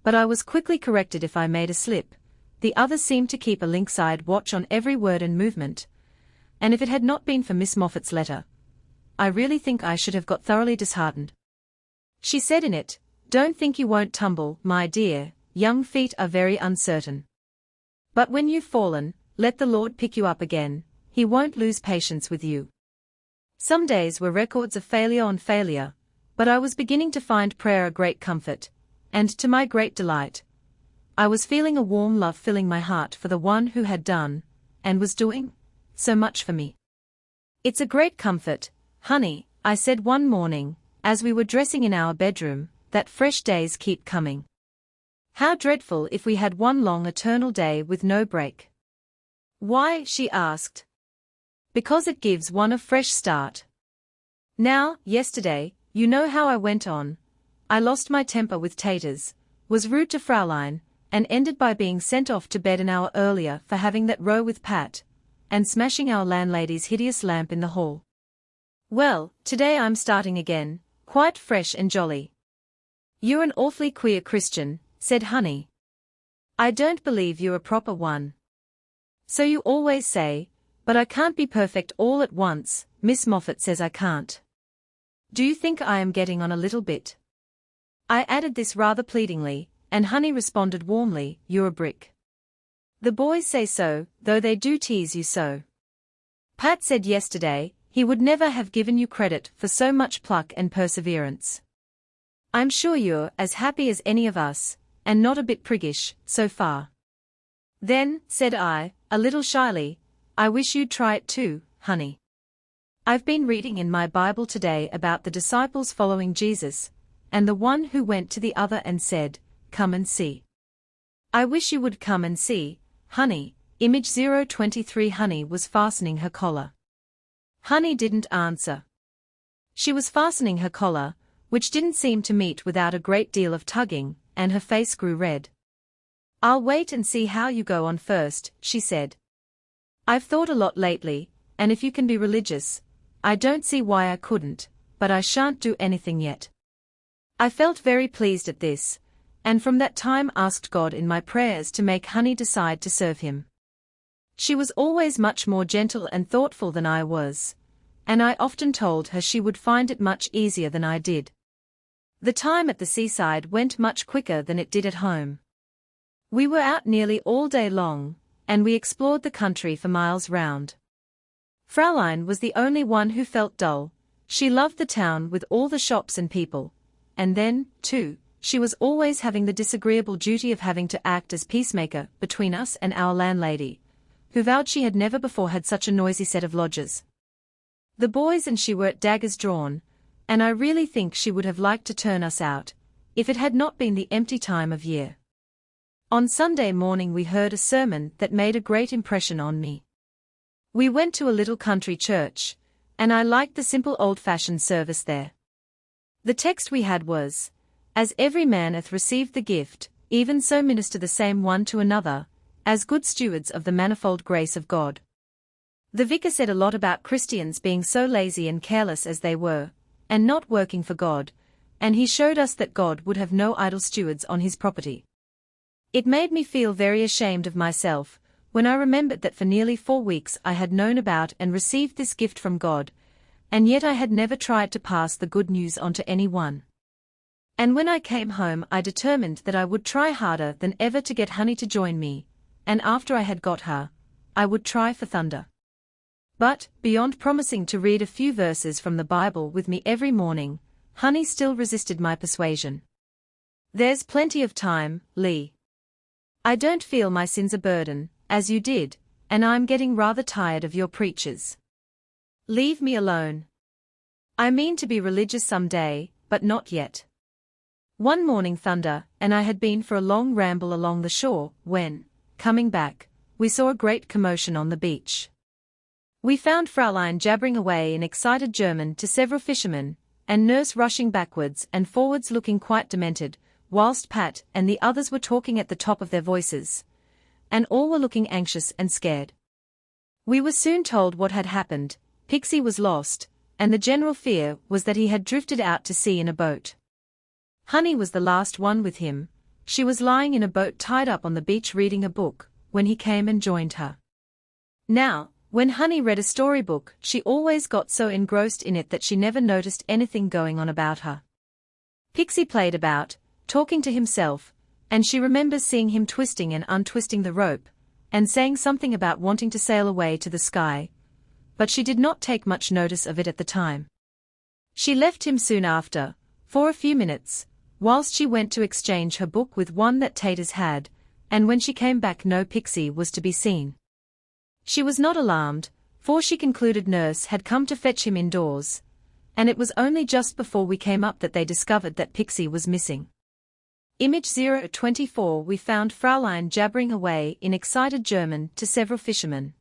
but I was quickly corrected if I made a slip. The others seemed to keep a lynx-eyed watch on every word and movement, and if it had not been for Miss Moffat's letter, I really think I should have got thoroughly disheartened. She said in it, "Don't think you won't tumble, my dear, young feet are very uncertain. But when you've fallen, let the Lord pick you up again, He won't lose patience with you." Some days were records of failure on failure, but I was beginning to find prayer a great comfort, and to my great delight, I was feeling a warm love filling my heart for the one who had done, and was doing, so much for me. "It's a great comfort, honey," I said one morning, as we were dressing in our bedroom, "that fresh days keep coming. How dreadful if we had one long eternal day with no break." "Why?" she asked. "Because it gives one a fresh start. Now, yesterday, you know how I went on. I lost my temper with Taters, was rude to Fraulein, and ended by being sent off to bed an hour earlier for having that row with Pat, and smashing our landlady's hideous lamp in the hall. Well, today I'm starting again, quite fresh and jolly." "You're an awfully queer Christian," said Honey. "I don't believe you're a proper one." "So you always say, but I can't be perfect all at once, Miss Moffat says I can't. Do you think I am getting on a little bit?" I added this rather pleadingly, and Honey responded warmly, "You're a brick." "The boys say so, though they do tease you so. Pat said yesterday, he would never have given you credit for so much pluck and perseverance. I'm sure you're as happy as any of us, and not a bit priggish, so far." "Then," said I, a little shyly, "I wish you'd try it too, Honey. I've been reading in my Bible today about the disciples following Jesus, and the one who went to the other and said, 'Come and see.' I wish you would come and see, Honey." Image 023 Honey was fastening her collar. Honey didn't answer. She was fastening her collar, which didn't seem to meet without a great deal of tugging, and her face grew red. "I'll wait and see how you go on first," she said. "I've thought a lot lately, and if you can be religious, I don't see why I couldn't, but I shan't do anything yet." I felt very pleased at this, and from that time asked God in my prayers to make Honey decide to serve Him. She was always much more gentle and thoughtful than I was, and I often told her she would find it much easier than I did. The time at the seaside went much quicker than it did at home. We were out nearly all day long, and we explored the country for miles round. Fraulein was the only one who felt dull. She loved the town with all the shops and people, and then, too, she was always having the disagreeable duty of having to act as peacemaker between us and our landlady, who vowed she had never before had such a noisy set of lodgers. The boys and she were at daggers drawn, and I really think she would have liked to turn us out, if it had not been the empty time of year. On Sunday morning we heard a sermon that made a great impression on me. We went to a little country church, and I liked the simple old-fashioned service there. The text we had was, "As every man hath received the gift, even so minister the same one to another, as good stewards of the manifold grace of God." The vicar said a lot about Christians being so lazy and careless as they were, and not working for God, and he showed us that God would have no idle stewards on his property. It made me feel very ashamed of myself, when I remembered that for nearly 4 weeks I had known about and received this gift from God, and yet I had never tried to pass the good news on to anyone. And when I came home I determined that I would try harder than ever to get Honey to join me, and after I had got her, I would try for thunder. But, beyond promising to read a few verses from the Bible with me every morning, Honey still resisted my persuasion. "There's plenty of time, Lee. I don't feel my sin's a burden, as you did, and I'm getting rather tired of your preachers. Leave me alone. I mean to be religious some day, but not yet." One morning thunder, and I had been for a long ramble along the shore, when, coming back, we saw a great commotion on the beach. We found Fraulein jabbering away in excited German to several fishermen, and Nurse rushing backwards and forwards looking quite demented, whilst Pat and the others were talking at the top of their voices, and all were looking anxious and scared. We were soon told what had happened. Pixie was lost, and the general fear was that he had drifted out to sea in a boat. Honey was the last one with him. She was lying in a boat tied up on the beach reading a book, when he came and joined her. Now, when Honey read a storybook, she always got so engrossed in it that she never noticed anything going on about her. Pixie played about, talking to himself, and she remembers seeing him twisting and untwisting the rope, and saying something about wanting to sail away to the sky, but she did not take much notice of it at the time. She left him soon after, for a few minutes, whilst she went to exchange her book with one that Taters had, and when she came back no Pixie was to be seen. She was not alarmed, for she concluded Nurse had come to fetch him indoors, and it was only just before we came up that they discovered that Pixie was missing. Image 024 We found Fraulein jabbering away in excited German to several fishermen.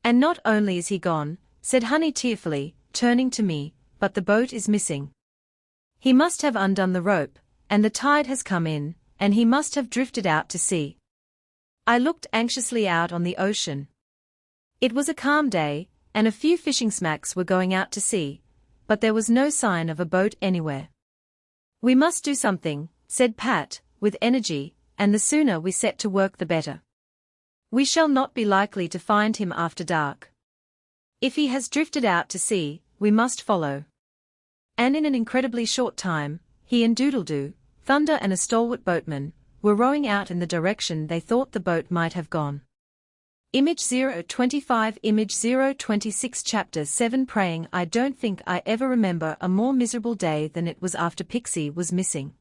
"And not only is he gone," said Honey tearfully, turning to me, "but the boat is missing. He must have undone the rope, and the tide has come in, and he must have drifted out to sea." I looked anxiously out on the ocean. It was a calm day, and a few fishing smacks were going out to sea, but there was no sign of a boat anywhere. "We must do something," said Pat, with energy, "and the sooner we set to work the better. We shall not be likely to find him after dark. If he has drifted out to sea, we must follow." And in an incredibly short time, he and Doodledoo, Thunder and a stalwart boatman, were rowing out in the direction they thought the boat might have gone. Image 025 Image 026 Chapter 7 Praying I don't think I ever remember a more miserable day than it was after Pixie was missing.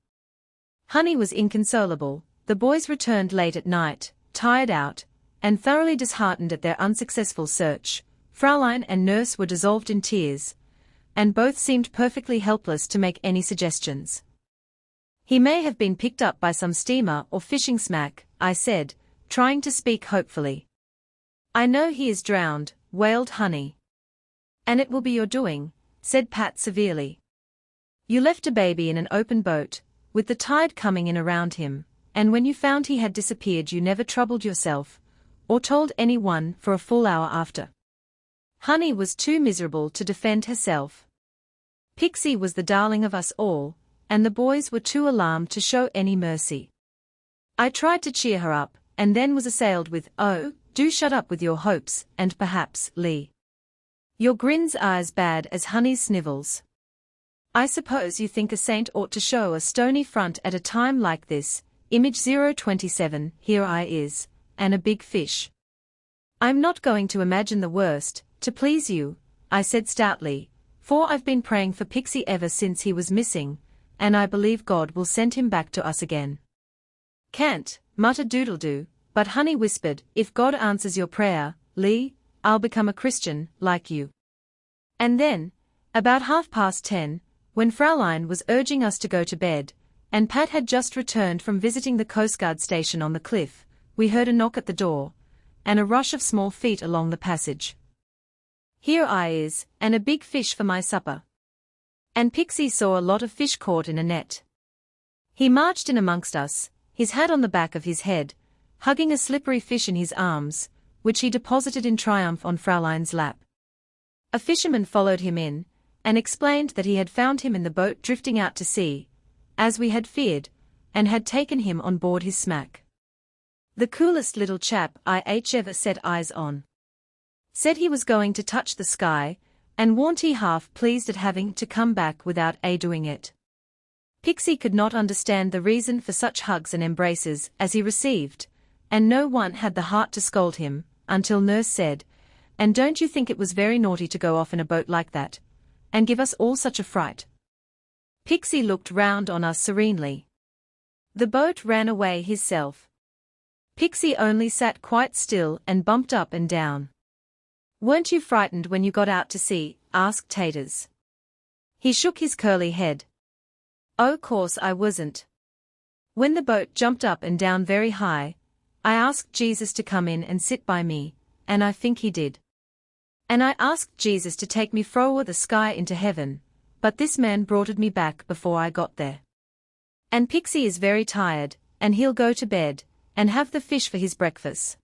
Honey was inconsolable, the boys returned late at night, tired out, and thoroughly disheartened at their unsuccessful search. Fraulein and Nurse were dissolved in tears, and both seemed perfectly helpless to make any suggestions. "He may have been picked up by some steamer or fishing smack," I said, trying to speak hopefully. "I know he is drowned," wailed Honey. "And it will be your doing," said Pat severely. "You left a baby in an open boat, with the tide coming in around him, and when you found he had disappeared you never troubled yourself, or told anyone for a full hour after." Honey was too miserable to defend herself. Pixie was the darling of us all, and the boys were too alarmed to show any mercy. I tried to cheer her up, and then was assailed with, "Oh, do shut up with your hopes, and perhaps, Lee. Your grins are as bad as Honey's snivels. I suppose you think a saint ought to show a stony front at a time like this." Image 027 Here I is, and a big fish. "I'm not going to imagine the worst, to please you," I said stoutly, "for I've been praying for Pixie ever since he was missing, and I believe God will send him back to us again." "Can't," muttered Doodledoo, but Honey whispered, "If God answers your prayer, Lee, I'll become a Christian, like you." And then, about 10:30, when Fraulein was urging us to go to bed, and Pat had just returned from visiting the Coast Guard station on the cliff, we heard a knock at the door, and a rush of small feet along the passage. "Here I is, and a big fish for my supper." And Pixie saw a lot of fish caught in a net. He marched in amongst us, his hat on the back of his head, hugging a slippery fish in his arms, which he deposited in triumph on Fraulein's lap. A fisherman followed him in, and explained that he had found him in the boat drifting out to sea, as we had feared, and had taken him on board his smack. The coolest little chap I ever set eyes on. Said he was going to touch the sky, and warn't he half pleased at having to come back without doing it. Pixie could not understand the reason for such hugs and embraces as he received, and no one had the heart to scold him, until Nurse said, "And don't you think it was very naughty to go off in a boat like that, and give us all such a fright?" Pixie looked round on us serenely. The boat ran away hisself. Pixie only sat quite still and bumped up and down. "Weren't you frightened when you got out to sea?" asked Taters. He shook his curly head. "Oh, course I wasn't. When the boat jumped up and down very high, I asked Jesus to come in and sit by me, and I think he did. And I asked Jesus to take me frower the sky into heaven, but this man broughted me back before I got there. And Pixie is very tired, and he'll go to bed, and have the fish for his breakfast."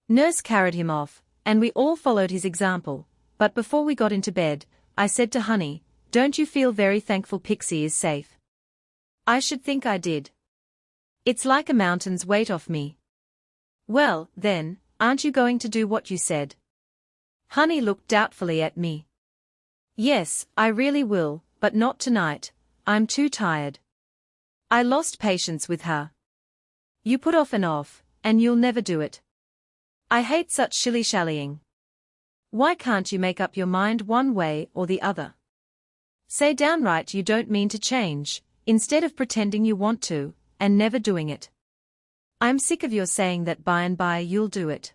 Nurse carried him off, and we all followed his example, but before we got into bed, I said to Honey, "Don't you feel very thankful Pixie is safe?" "I should think I did. It's like a mountain's weight off me." "Well, then, aren't you going to do what you said?" Honey looked doubtfully at me. "Yes, I really will, but not tonight, I'm too tired." I lost patience with her. "You put off and off, and you'll never do it. I hate such shilly-shallying. Why can't you make up your mind one way or the other? Say downright you don't mean to change, instead of pretending you want to, and never doing it. I'm sick of your saying that by and by you'll do it.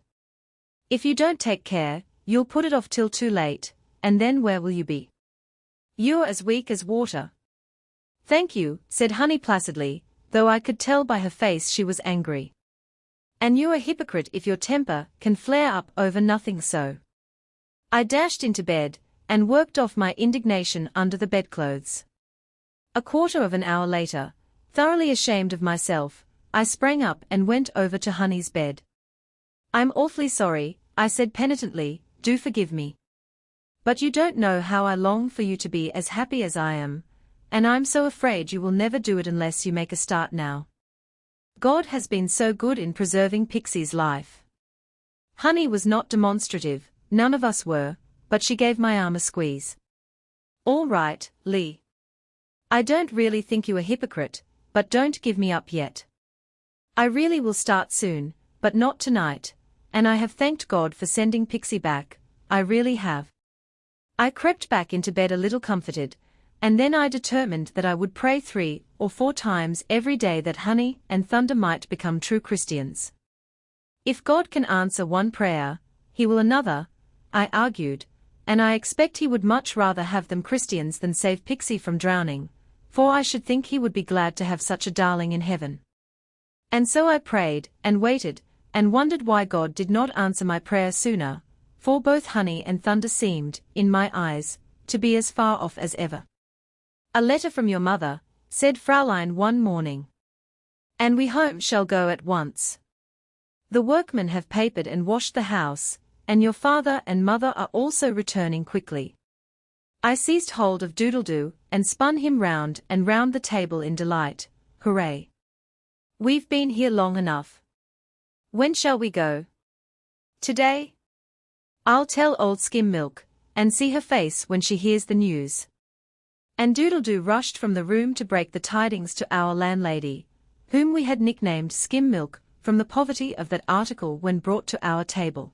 If you don't take care, you'll put it off till too late, and then where will you be? You're as weak as water." "Thank you," said Honey placidly, though I could tell by her face she was angry. "And you're a hypocrite if your temper can flare up over nothing so." I dashed into bed, and worked off my indignation under the bedclothes. A quarter of an hour later, thoroughly ashamed of myself, I sprang up and went over to Honey's bed. "I'm awfully sorry," I said penitently, "do forgive me. But you don't know how I long for you to be as happy as I am, and I'm so afraid you will never do it unless you make a start now. God has been so good in preserving Pixie's life." Honey was not demonstrative, none of us were, but she gave my arm a squeeze. "All right, Lee. I don't really think you a hypocrite, but don't give me up yet. I really will start soon, but not tonight, and I have thanked God for sending Pixie back, I really have." I crept back into bed a little comforted, and then I determined that I would pray 3 or 4 times every day that Honey and Thunder might become true Christians. If God can answer one prayer, he will another, I argued, and I expect he would much rather have them Christians than save Pixie from drowning, for I should think he would be glad to have such a darling in heaven. And so I prayed, and waited, and wondered why God did not answer my prayer sooner, for both Honey and Thunder seemed, in my eyes, to be as far off as ever. "A letter from your mother," said Fraulein one morning. "And we home shall go at once. The workmen have papered and washed the house, and your father and mother are also returning quickly." I seized hold of Doodledoo, and spun him round and round the table in delight. "Hooray! We've been here long enough. When shall we go?" "Today. I'll tell old Skim Milk, and see her face when she hears the news." And Doodledoo rushed from the room to break the tidings to our landlady, whom we had nicknamed Skim Milk, from the poverty of that article when brought to our table.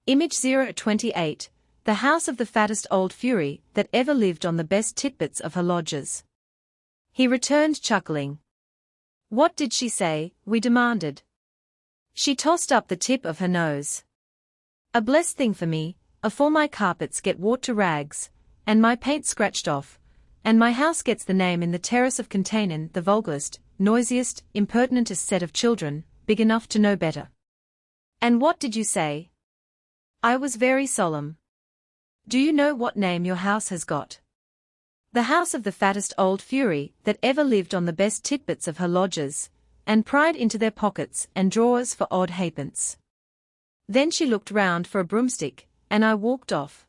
Image 028, the house of the fattest old fury that ever lived on the best titbits of her lodgers. He returned chuckling. "What did she say?" we demanded. She tossed up the tip of her nose. A blessed thing for me, afore my carpets get wore to rags, and my paint scratched off, and my house gets the name in the terrace of containin' the vulgarest, noisiest, impertinentest set of children, big enough to know better. And what did you say? I was very solemn. Do you know what name your house has got? The house of the fattest old fury that ever lived on the best titbits of her lodgers, and pried into their pockets and drawers for odd halfpence. Then she looked round for a broomstick, and I walked off.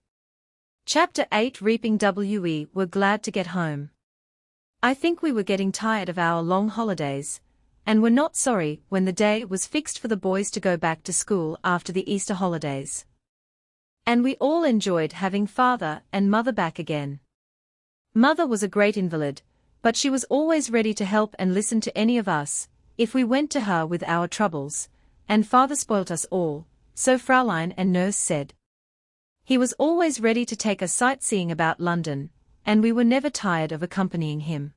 Chapter 8. Reaping. We were glad to get home. I think we were getting tired of our long holidays, and were not sorry when the day was fixed for the boys to go back to school after the Easter holidays. And we all enjoyed having father and mother back again. Mother was a great invalid, but she was always ready to help and listen to any of us, if we went to her with our troubles, and father spoilt us all, so Fraulein and nurse said. He was always ready to take us sightseeing about London, and we were never tired of accompanying him.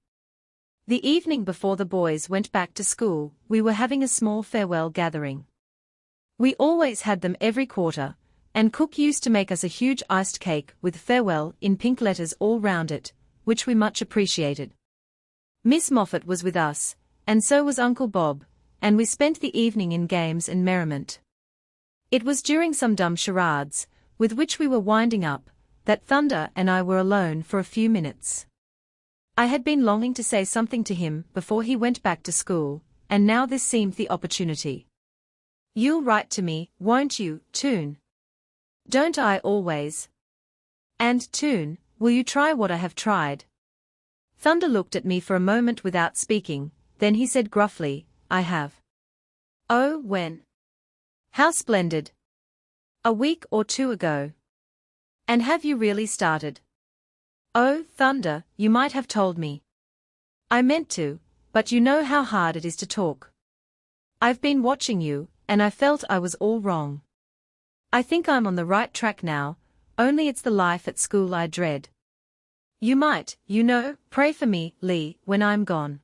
The evening before the boys went back to school, we were having a small farewell gathering. We always had them every quarter, and Cook used to make us a huge iced cake with farewell in pink letters all round it, which we much appreciated. Miss Moffat was with us, and so was Uncle Bob, and we spent the evening in games and merriment. It was during some dumb charades, with which we were winding up, that Thunder and I were alone for a few minutes. I had been longing to say something to him before he went back to school, and now this seemed the opportunity. You'll write to me, won't you, Toon? Don't I always? And, Toon, will you try what I have tried? Thunder looked at me for a moment without speaking, then he said gruffly, I have. Oh, when? How splendid. A week or two ago. And have you really started? Oh, Thunder, you might have told me. I meant to, but you know how hard it is to talk. I've been watching you, and I felt I was all wrong. I think I'm on the right track now, only it's the life at school I dread. You might, you know, pray for me, Lee, when I'm gone.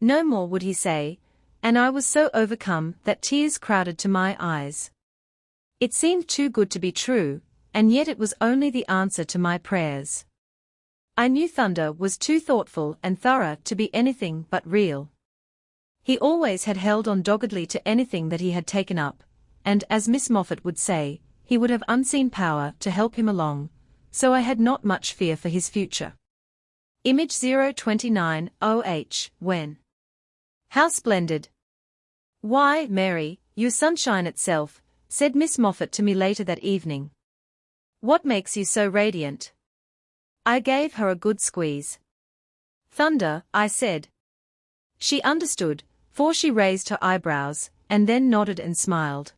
No more would he say, and I was so overcome that tears crowded to my eyes. It seemed too good to be true, and yet it was only the answer to my prayers. I knew Thunder was too thoughtful and thorough to be anything but real. He always had held on doggedly to anything that he had taken up, and as Miss Moffat would say, he would have unseen power to help him along, so I had not much fear for his future. Image 029, when? How splendid! Why, Mary, you're sunshine itself, said Miss Moffat to me later that evening. What makes you so radiant? I gave her a good squeeze. Thunder, I said. She understood, for she raised her eyebrows, and then nodded and smiled.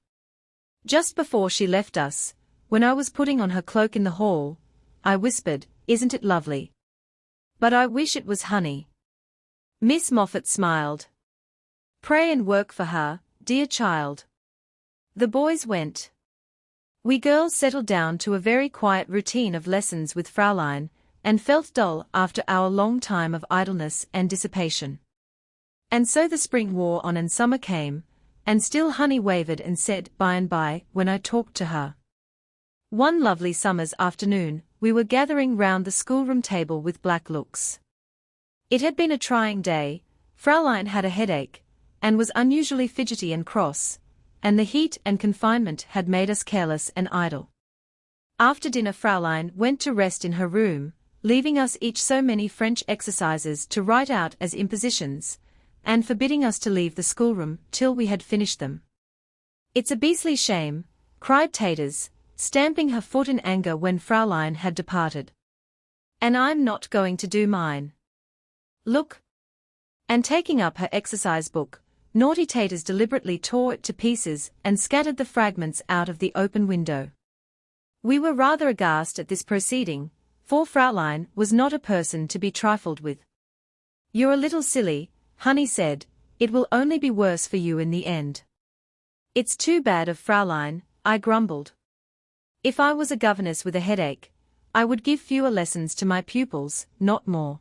Just before she left us, when I was putting on her cloak in the hall, I whispered, Isn't it lovely? But I wish it was honey. Miss Moffat smiled. Pray and work for her, dear child. The boys went. We girls settled down to a very quiet routine of lessons with Fraulein, and felt dull after our long time of idleness and dissipation. And so the spring wore on and summer came, and still Honey wavered and said by and by when I talked to her. One lovely summer's afternoon, we were gathering round the schoolroom table with black looks. It had been a trying day, Fraulein had a headache, and was unusually fidgety and cross, and the heat and confinement had made us careless and idle. After dinner Fraulein went to rest in her room, leaving us each so many French exercises to write out as impositions, and forbidding us to leave the schoolroom till we had finished them. It's a beastly shame, cried Taters, stamping her foot in anger when Fraulein had departed. And I'm not going to do mine. Look. And taking up her exercise book, naughty Taters deliberately tore it to pieces and scattered the fragments out of the open window. We were rather aghast at this proceeding, for Fraulein was not a person to be trifled with. You're a little silly, Honey said, it will only be worse for you in the end. It's too bad of Fraulein, I grumbled. If I was a governess with a headache, I would give fewer lessons to my pupils, not more.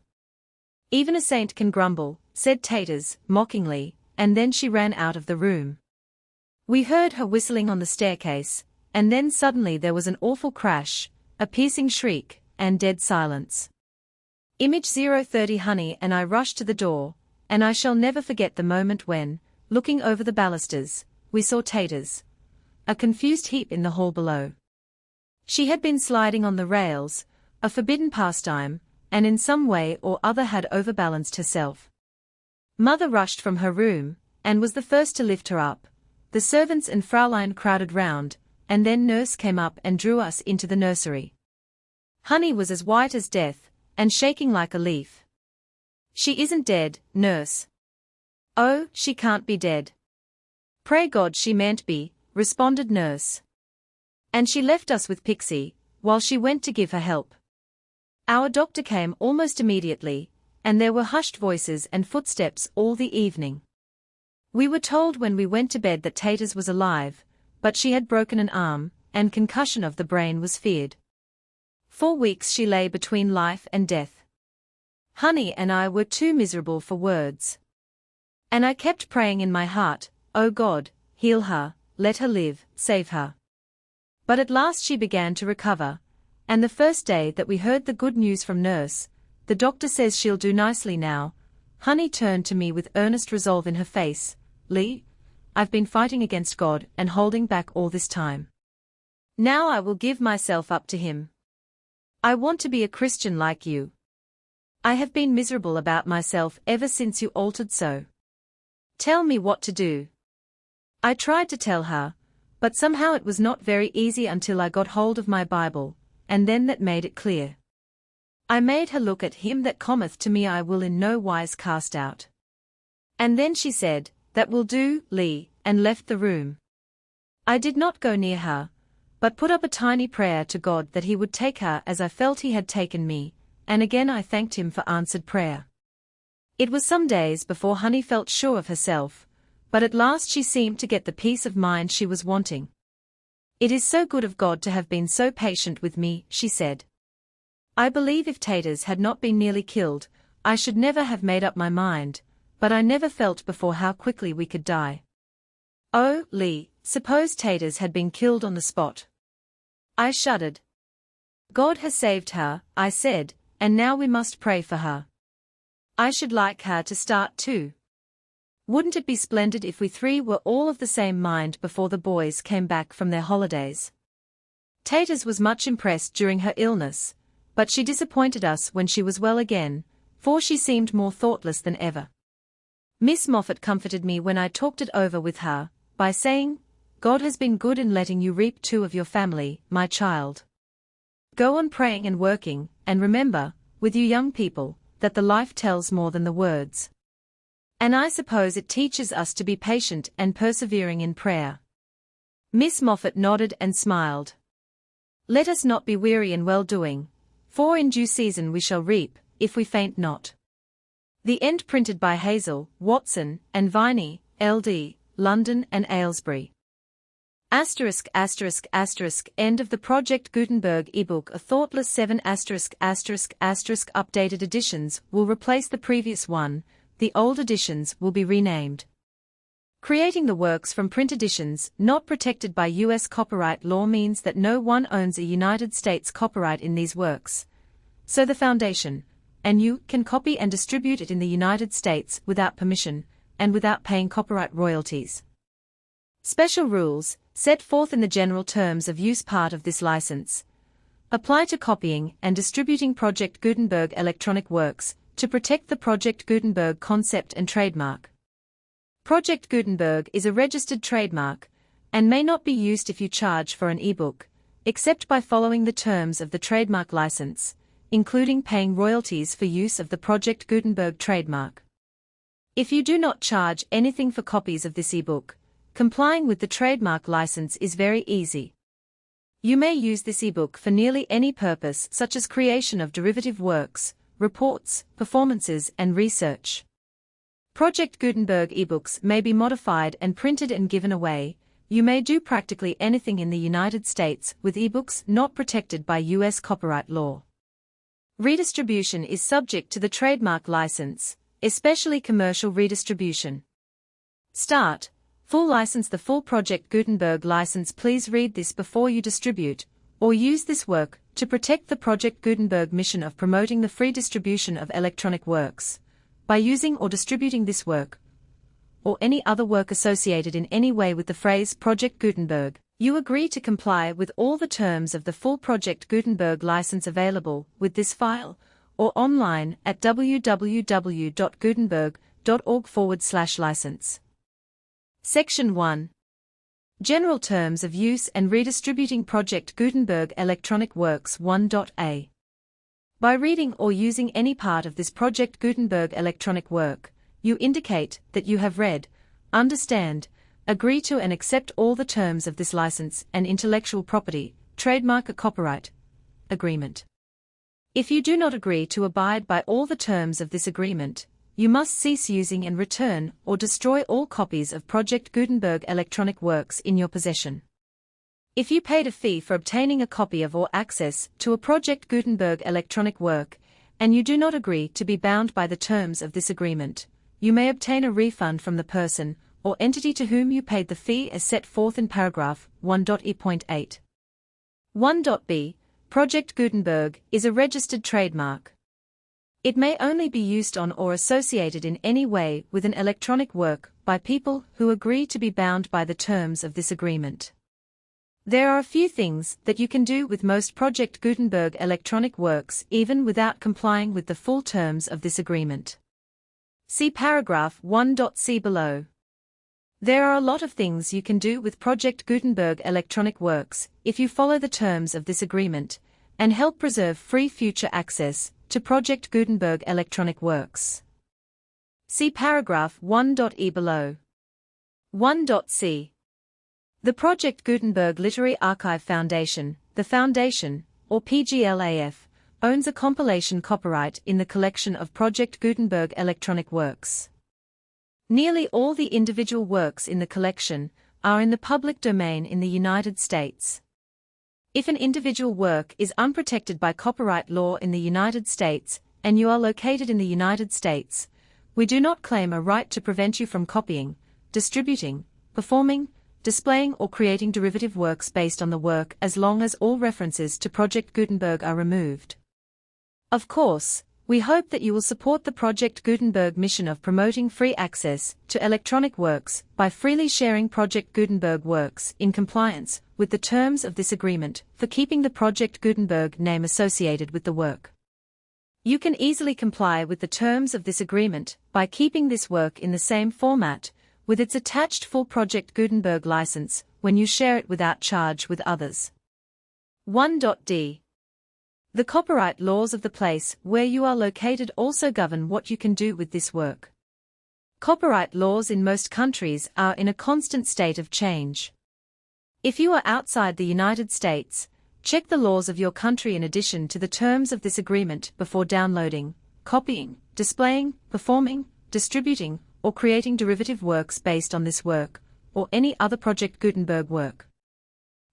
Even a saint can grumble, said Taters, mockingly, and then she ran out of the room. We heard her whistling on the staircase, and then suddenly there was an awful crash, a piercing shriek, and dead silence. Image 030 Honey and I rushed to the door, and I shall never forget the moment when, looking over the balusters, we saw Taters, a confused heap in the hall below. She had been sliding on the rails, a forbidden pastime, and in some way or other had overbalanced herself. Mother rushed from her room, and was the first to lift her up. The servants and Fraulein crowded round, and then nurse came up and drew us into the nursery. Honey was as white as death, and shaking like a leaf. "She isn't dead, nurse." "Oh, she can't be dead." "Pray God she mayn't be," responded nurse. And she left us with Pixie, while she went to give her help. Our doctor came almost immediately, and there were hushed voices and footsteps all the evening. We were told when we went to bed that Taters was alive, but she had broken an arm, and concussion of the brain was feared. 4 weeks she lay between life and death. Honey and I were too miserable for words. And I kept praying in my heart, "Oh God, heal her, let her live, save her." But at last she began to recover, and the first day that we heard the good news from nurse, "The doctor says she'll do nicely now," Honey turned to me with earnest resolve in her face. "Lee, I've been fighting against God and holding back all this time. Now I will give myself up to Him. I want to be a Christian like you. I have been miserable about myself ever since you altered so. Tell me what to do." I tried to tell her, but somehow it was not very easy until I got hold of my Bible, and then that made it clear. I made her look at "Him that cometh to me I will in no wise cast out." And then she said, "That will do, Lee," and left the room. I did not go near her, but put up a tiny prayer to God that He would take her as I felt He had taken me, and again I thanked Him for answered prayer. It was some days before Honey felt sure of herself, but at last she seemed to get the peace of mind she was wanting. "It is so good of God to have been so patient with me," she said. "I believe if Taters had not been nearly killed, I should never have made up my mind, but I never felt before how quickly we could die. Oh, Lee, suppose Taters had been killed on the spot." I shuddered. "God has saved her," I said, "and now we must pray for her. I should like her to start too. Wouldn't it be splendid if we 3 were all of the same mind before the boys came back from their holidays?" Taters was much impressed during her illness, but she disappointed us when she was well again, for she seemed more thoughtless than ever. Miss Moffat comforted me when I talked it over with her, by saying, "God has been good in letting you reap 2 of your family, my child. Go on praying and working, and remember, with you young people, that the life tells more than the words." And I suppose it teaches us to be patient and persevering in prayer. Miss Moffat nodded and smiled. "Let us not be weary in well-doing, for in due season we shall reap, if we faint not." The End, printed by Hazel, Watson, and Viney, L.D., London and Aylesbury. ******* End of the Project Gutenberg ebook. A Thoughtless 7 ****** updated editions will replace the previous one, the old editions will be renamed. Creating the works from print editions not protected by U.S. copyright law means that no one owns a United States copyright in these works. So the Foundation, and you, can copy and distribute it in the United States without permission, and without paying copyright royalties. Special rules, set forth in the general terms of use part of this license, apply to copying and distributing Project Gutenberg electronic works, to protect the Project Gutenberg concept and trademark. Project Gutenberg is a registered trademark, and may not be used if you charge for an ebook, except by following the terms of the trademark license, including paying royalties for use of the Project Gutenberg trademark. If you do not charge anything for copies of this ebook, complying with the trademark license is very easy. You may use this ebook for nearly any purpose, such as creation of derivative works, reports, performances, and research. Project Gutenberg ebooks may be modified and printed and given away. You may do practically anything in the United States with ebooks not protected by U.S. copyright law. Redistribution is subject to the trademark license, especially commercial redistribution. Start, Full license. The full Project Gutenberg license. Please read this before you distribute or use this work to protect the Project Gutenberg mission of promoting the free distribution of electronic works. By using or distributing this work, or any other work associated in any way with the phrase Project Gutenberg, you agree to comply with all the terms of the full Project Gutenberg license available with this file, or online at www.gutenberg.org/license. Section 1. General Terms of Use and Redistributing Project Gutenberg Electronic Works 1.a. By reading or using any part of this Project Gutenberg electronic work, you indicate that you have read, understand, agree to and accept all the terms of this license and intellectual property, trademark or copyright agreement. If you do not agree to abide by all the terms of this agreement, you must cease using and return or destroy all copies of Project Gutenberg electronic works in your possession. If you paid a fee for obtaining a copy of or access to a Project Gutenberg electronic work, and you do not agree to be bound by the terms of this agreement, you may obtain a refund from the person or entity to whom you paid the fee as set forth in paragraph 1.e.8. 1.b. Project Gutenberg is a registered trademark. It may only be used on or associated in any way with an electronic work by people who agree to be bound by the terms of this agreement. There are a few things that you can do with most Project Gutenberg electronic works even without complying with the full terms of this agreement. See paragraph 1.c below. There are a lot of things you can do with Project Gutenberg electronic works if you follow the terms of this agreement and help preserve free future access to Project Gutenberg electronic works. See paragraph 1.e below. 1.c. The Project Gutenberg Literary Archive Foundation, the Foundation, or PGLAF, owns a compilation copyright in the collection of Project Gutenberg electronic works. Nearly all the individual works in the collection are in the public domain in the United States. If an individual work is unprotected by copyright law in the United States and you are located in the United States, we do not claim a right to prevent you from copying, distributing, performing, displaying or creating derivative works based on the work as long as all references to Project Gutenberg are removed. Of course, we hope that you will support the Project Gutenberg mission of promoting free access to electronic works by freely sharing Project Gutenberg works in compliance with the terms of this agreement for keeping the Project Gutenberg name associated with the work. You can easily comply with the terms of this agreement by keeping this work in the same format with its attached full Project Gutenberg license when you share it without charge with others. 1.d. The copyright laws of the place where you are located also govern what you can do with this work. Copyright laws in most countries are in a constant state of change. If you are outside the United States, check the laws of your country in addition to the terms of this agreement before downloading, copying, displaying, performing, distributing, or creating derivative works based on this work, or any other Project Gutenberg work.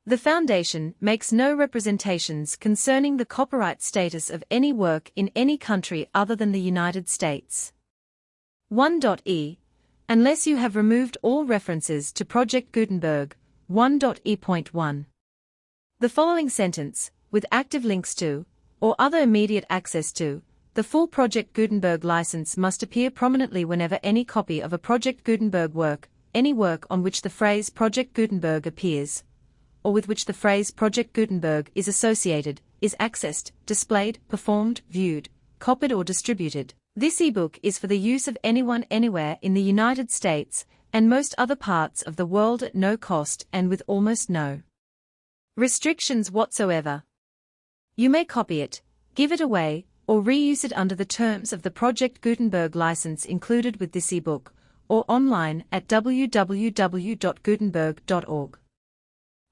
The Foundation makes no representations concerning the copyright status of any work in any country other than the United States. 1.e. Unless you have removed all references to Project Gutenberg, 1.e.1. The following sentence, with active links to, or other immediate access to, the full Project Gutenberg license must appear prominently whenever any copy of a Project Gutenberg work, any work on which the phrase Project Gutenberg appears, or with which the phrase Project Gutenberg is associated, is accessed, displayed, performed, viewed, copied or distributed. This ebook is for the use of anyone anywhere in the United States and most other parts of the world at no cost and with almost no restrictions whatsoever. You may copy it, give it away, or reuse it under the terms of the Project Gutenberg license included with this ebook, or online at www.gutenberg.org.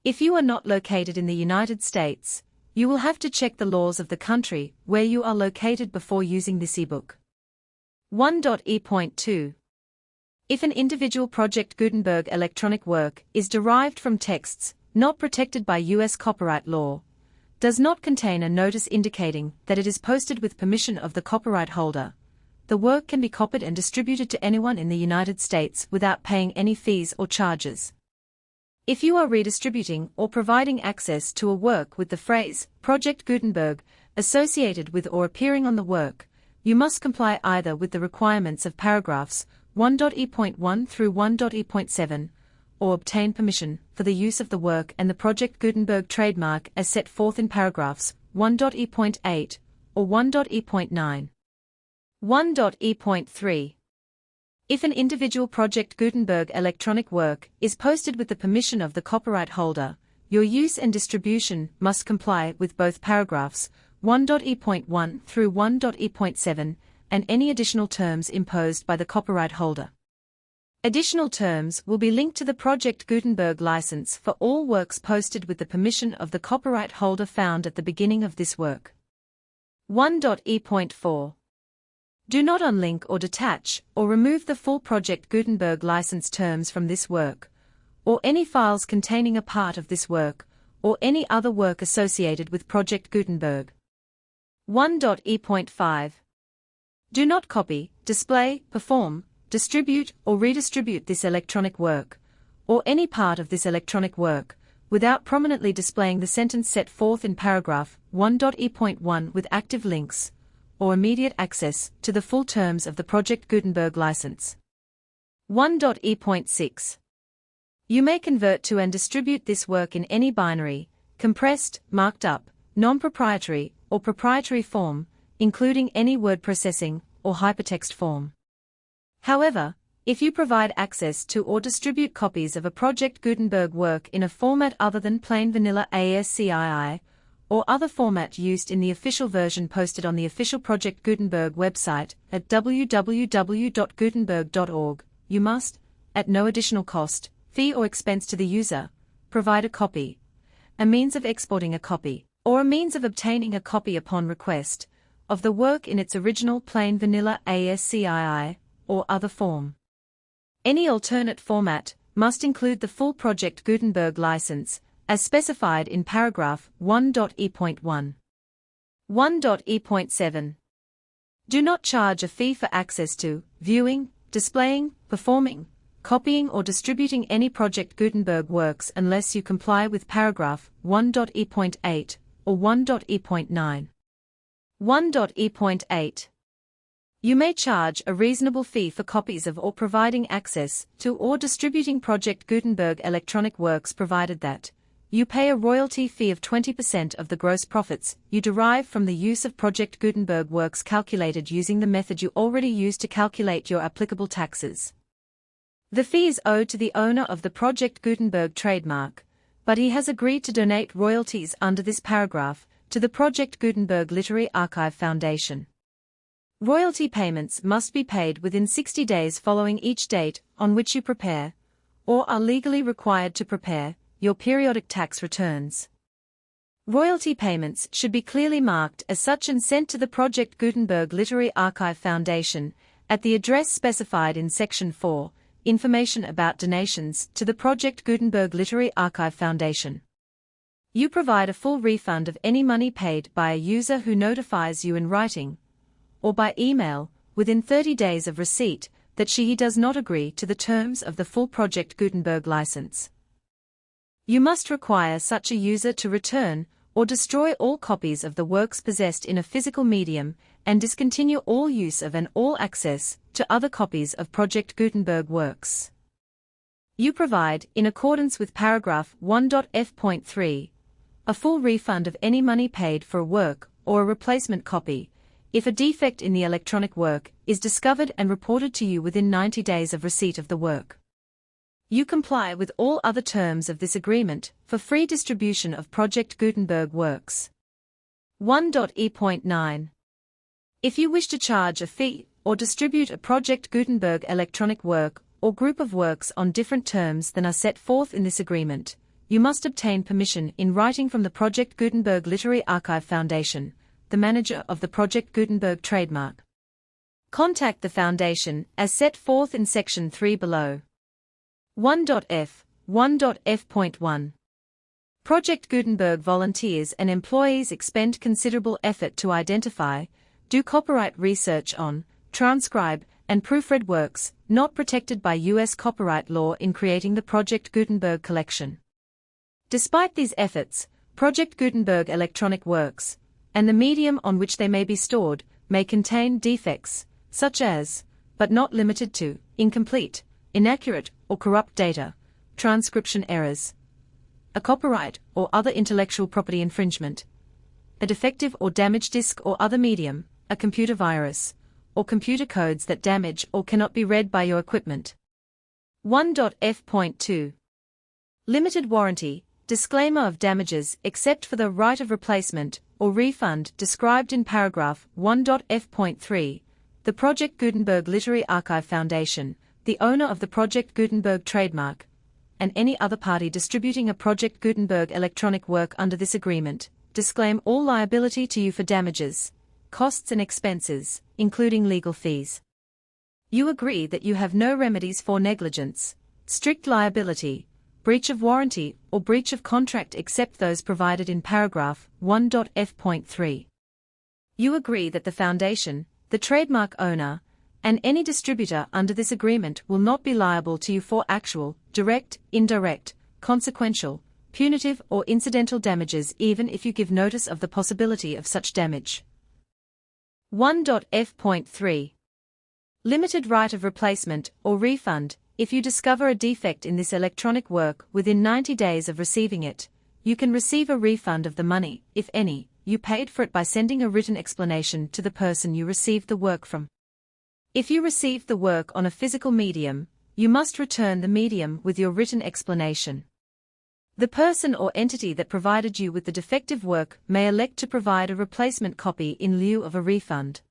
If you are not located in the United States, you will have to check the laws of the country where you are located before using this ebook. 1.e.2. If an individual Project Gutenberg electronic work is derived from texts not protected by U.S. copyright law, does not contain a notice indicating that it is posted with permission of the copyright holder, the work can be copied and distributed to anyone in the United States without paying any fees or charges. If you are redistributing or providing access to a work with the phrase Project Gutenberg associated with or appearing on the work, you must comply either with the requirements of paragraphs 1.e.1 through 1.e.7, or obtain permission for the use of the work and the Project Gutenberg trademark as set forth in paragraphs 1.e.8 or 1.e.9. 1.e.3. If an individual Project Gutenberg electronic work is posted with the permission of the copyright holder, your use and distribution must comply with both paragraphs 1.e.1 through 1.e.7 and any additional terms imposed by the copyright holder. Additional terms will be linked to the Project Gutenberg license for all works posted with the permission of the copyright holder found at the beginning of this work. 1.e.4. Do not unlink or detach or remove the full Project Gutenberg license terms from this work, or any files containing a part of this work, or any other work associated with Project Gutenberg. 1.e.5. Do not copy, display, perform, distribute or redistribute this electronic work, or any part of this electronic work, without prominently displaying the sentence set forth in paragraph 1.e.1 with active links, or immediate access to the full terms of the Project Gutenberg license. 1.e.6. You may convert to and distribute this work in any binary, compressed, marked up, non-proprietary, or proprietary form, including any word processing or hypertext form. However, if you provide access to or distribute copies of a Project Gutenberg work in a format other than plain vanilla ASCII, or other format used in the official version posted on the official Project Gutenberg website at www.gutenberg.org, you must, at no additional cost, fee or expense to the user, provide a copy, a means of exporting a copy, or a means of obtaining a copy upon request, of the work in its original plain vanilla ASCII, or other form. Any alternate format must include the full Project Gutenberg license, as specified in paragraph 1.e.1. 1.e.7. Do not charge a fee for access to, viewing, displaying, performing, copying or distributing any Project Gutenberg works unless you comply with paragraph 1.e.8 or 1.e.9. 1.e.8. You may charge a reasonable fee for copies of or providing access to or distributing Project Gutenberg electronic works provided that you pay a royalty fee of 20% of the gross profits you derive from the use of Project Gutenberg works calculated using the method you already use to calculate your applicable taxes. The fee is owed to the owner of the Project Gutenberg trademark, but he has agreed to donate royalties under this paragraph to the Project Gutenberg Literary Archive Foundation. Royalty payments must be paid within 60 days following each date on which you prepare, or are legally required to prepare, your periodic tax returns. Royalty payments should be clearly marked as such and sent to the Project Gutenberg Literary Archive Foundation at the address specified in Section 4, Information about Donations to the Project Gutenberg Literary Archive Foundation. You provide a full refund of any money paid by a user who notifies you in writing, or by email, within 30 days of receipt, that he does not agree to the terms of the full Project Gutenberg license. You must require such a user to return or destroy all copies of the works possessed in a physical medium and discontinue all use of and all access to other copies of Project Gutenberg works. You provide, in accordance with paragraph 1.f.3, a full refund of any money paid for a work or a replacement copy, if a defect in the electronic work is discovered and reported to you within 90 days of receipt of the work. You comply with all other terms of this agreement for free distribution of Project Gutenberg works. 1.e.9. If you wish to charge a fee or distribute a Project Gutenberg electronic work or group of works on different terms than are set forth in this agreement, you must obtain permission in writing from the Project Gutenberg Literary Archive Foundation, the manager of the Project Gutenberg trademark. Contact the Foundation as set forth in Section 3 below. 1.f. 1.f.1. Project Gutenberg volunteers and employees expend considerable effort to identify, do copyright research on, transcribe, and proofread works not protected by U.S. copyright law in creating the Project Gutenberg collection. Despite these efforts, Project Gutenberg electronic works, and the medium on which they may be stored, may contain defects, such as, but not limited to, incomplete, inaccurate, or corrupt data, transcription errors, a copyright or other intellectual property infringement, a defective or damaged disk or other medium, a computer virus, or computer codes that damage or cannot be read by your equipment. 1.f.2 Limited warranty, disclaimer of damages except for the right of replacement or refund described in paragraph 1.f.3. The Project Gutenberg Literary Archive Foundation, the owner of the Project Gutenberg trademark, and any other party distributing a Project Gutenberg electronic work under this agreement, disclaim all liability to you for damages, costs and expenses, including legal fees. You agree that you have no remedies for negligence, strict liability, breach of warranty, or breach of contract except those provided in paragraph 1.f.3. You agree that the Foundation, the trademark owner, and any distributor under this agreement will not be liable to you for actual, direct, indirect, consequential, punitive or incidental damages even if you give notice of the possibility of such damage. 1.f.3 Limited right of replacement or refund. If you discover a defect in this electronic work within 90 days of receiving it, you can receive a refund of the money, if any, you paid for it by sending a written explanation to the person you received the work from. If you received the work on a physical medium, you must return the medium with your written explanation. The person or entity that provided you with the defective work may elect to provide a replacement copy in lieu of a refund.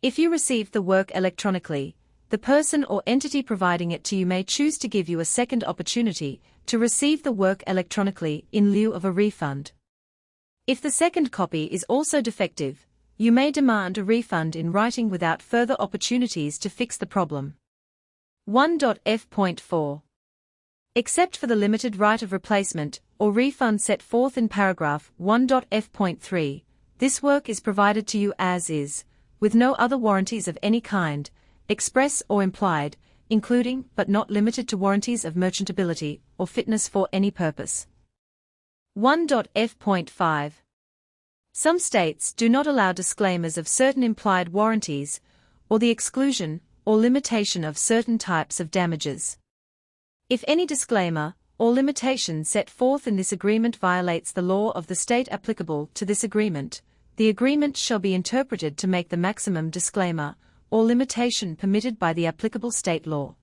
If you received the work electronically, the person or entity providing it to you may choose to give you a second opportunity to receive the work electronically in lieu of a refund. If the second copy is also defective, you may demand a refund in writing without further opportunities to fix the problem. 1.f.4 Except for the limited right of replacement or refund set forth in paragraph 1.f.3, this work is provided to you as is, with no other warranties of any kind, express or implied, including but not limited to warranties of merchantability or fitness for any purpose. 1.f.5 Some states do not allow disclaimers of certain implied warranties, or the exclusion or limitation of certain types of damages. If any disclaimer or limitation set forth in this agreement violates the law of the state applicable to this agreement, the agreement shall be interpreted to make the maximum disclaimer or limitation permitted by the applicable state law.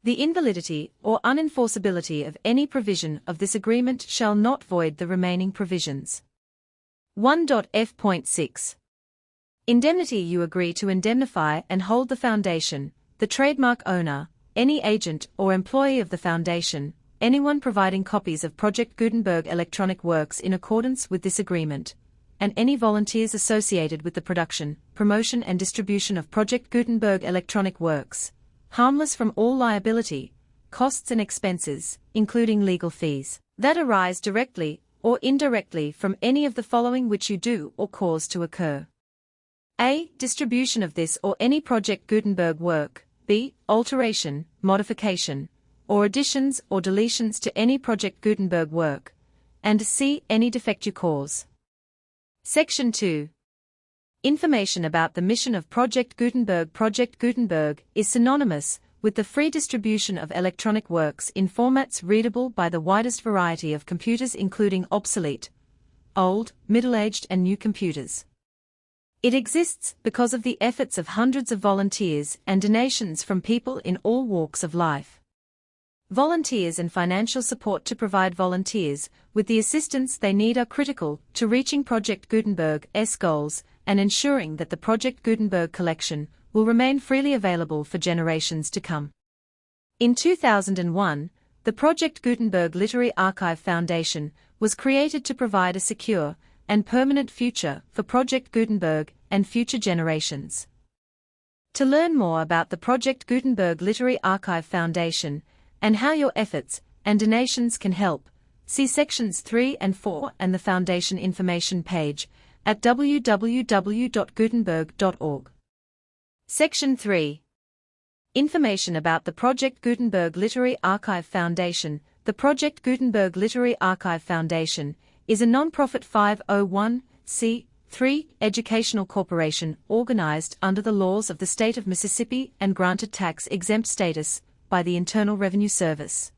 The invalidity or unenforceability of any provision of this agreement shall not void the remaining provisions. 1.f.6 Indemnity. You agree to indemnify and hold the Foundation, the trademark owner, any agent or employee of the Foundation, anyone providing copies of Project Gutenberg electronic works in accordance with this agreement, and any volunteers associated with the production, promotion and distribution of Project Gutenberg electronic works, harmless from all liability, costs and expenses, including legal fees, that arise directly or indirectly from any of the following which you do or cause to occur. A. Distribution of this or any Project Gutenberg work. B. Alteration, modification, or additions or deletions to any Project Gutenberg work. And C. Any defect you cause. Section 2. Information about the mission of Project Gutenberg. Project Gutenberg is synonymous with the free distribution of electronic works in formats readable by the widest variety of computers, including obsolete, old, middle-aged and new computers. It exists because of the efforts of hundreds of volunteers and donations from people in all walks of life. Volunteers and financial support to provide volunteers with the assistance they need are critical to reaching Project Gutenberg's goals and ensuring that the Project Gutenberg collection will remain freely available for generations to come. In 2001, the Project Gutenberg Literary Archive Foundation was created to provide a secure and permanent future for Project Gutenberg and future generations. To learn more about the Project Gutenberg Literary Archive Foundation and how your efforts and donations can help, see sections 3 and 4 and the Foundation information page at www.gutenberg.org. Section 3. Information about the Project Gutenberg Literary Archive Foundation. The Project Gutenberg Literary Archive Foundation is a non-profit 501(c)(3) educational corporation organized under the laws of the state of Mississippi and granted tax-exempt status by the Internal Revenue Service.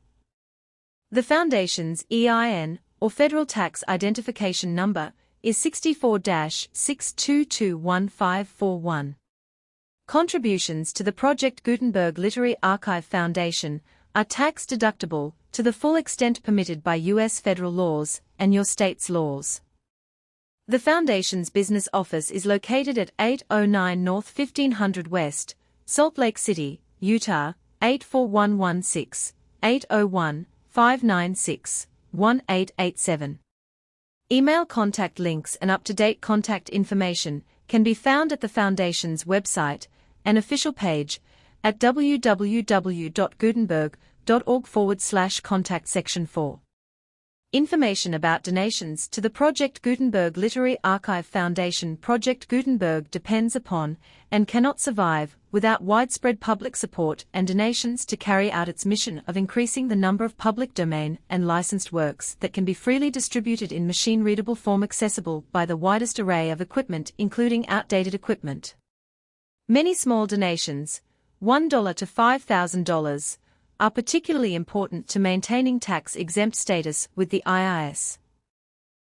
The foundation's EIN, or Federal Tax Identification Number, is 64-6221541. Contributions to the Project Gutenberg Literary Archive Foundation are tax-deductible to the full extent permitted by U.S. federal laws and your state's laws. The Foundation's business office is located at 809 North 1500 West, Salt Lake City, Utah, 84116, 801-596-1887. Email contact links and up-to-date contact information can be found at the Foundation's website and official page at www.gutenberg.org/contact section 4. Information about donations to the Project Gutenberg Literary Archive Foundation. Project Gutenberg depends upon and cannot survive without widespread public support and donations to carry out its mission of increasing the number of public domain and licensed works that can be freely distributed in machine-readable form accessible by the widest array of equipment, including outdated equipment. Many small donations, $1 to $5,000, are particularly important to maintaining tax-exempt status with the IRS.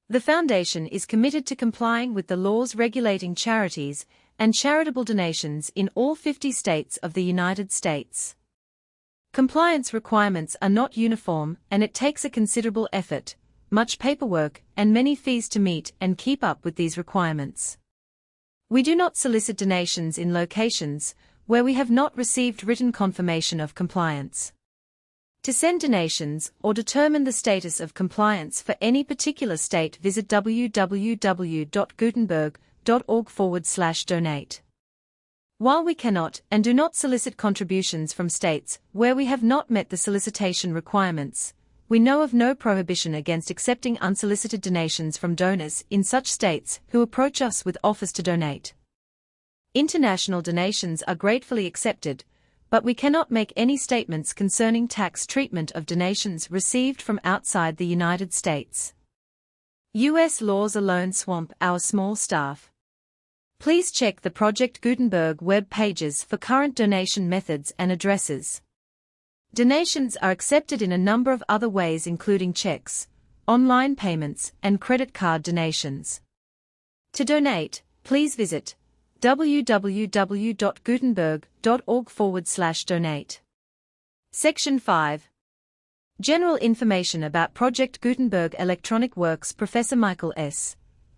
The Foundation is committed to complying with the laws regulating charities and charitable donations in all 50 states of the United States. Compliance requirements are not uniform, and it takes a considerable effort, much paperwork, and many fees to meet and keep up with these requirements. We do not solicit donations in locations where we have not received written confirmation of compliance. To send donations or determine the status of compliance for any particular state, visit www.gutenberg.org/donate. While we cannot and do not solicit contributions from states where we have not met the solicitation requirements, we know of no prohibition against accepting unsolicited donations from donors in such states who approach us with offers to donate. International donations are gratefully accepted, but we cannot make any statements concerning tax treatment of donations received from outside the United States. U.S. laws alone swamp our small staff. Please check the Project Gutenberg web pages for current donation methods and addresses. Donations are accepted in a number of other ways, including checks, online payments, and credit card donations. To donate, please visit www.gutenberg.org/donate. Section 5. General information about Project Gutenberg Electronic Works. Professor Michael S.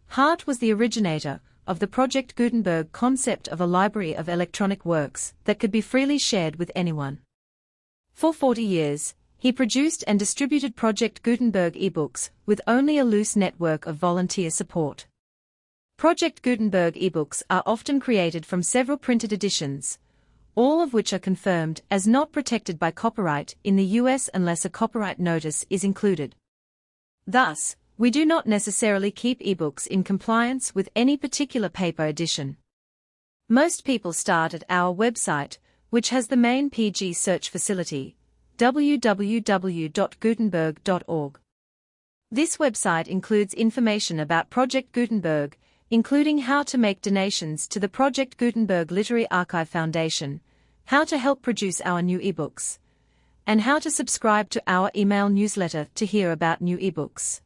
Hart was the originator of the Project Gutenberg concept of a library of electronic works that could be freely shared with anyone. For 40 years, he produced and distributed Project Gutenberg ebooks with only a loose network of volunteer support. Project Gutenberg ebooks are often created from several printed editions, all of which are confirmed as not protected by copyright in the U.S. unless a copyright notice is included. Thus, we do not necessarily keep ebooks in compliance with any particular paper edition. Most people start at our website, which has the main PG search facility, www.gutenberg.org. This website includes information about Project Gutenberg, including how to make donations to the Project Gutenberg Literary Archive Foundation, how to help produce our new ebooks, and how to subscribe to our email newsletter to hear about new ebooks.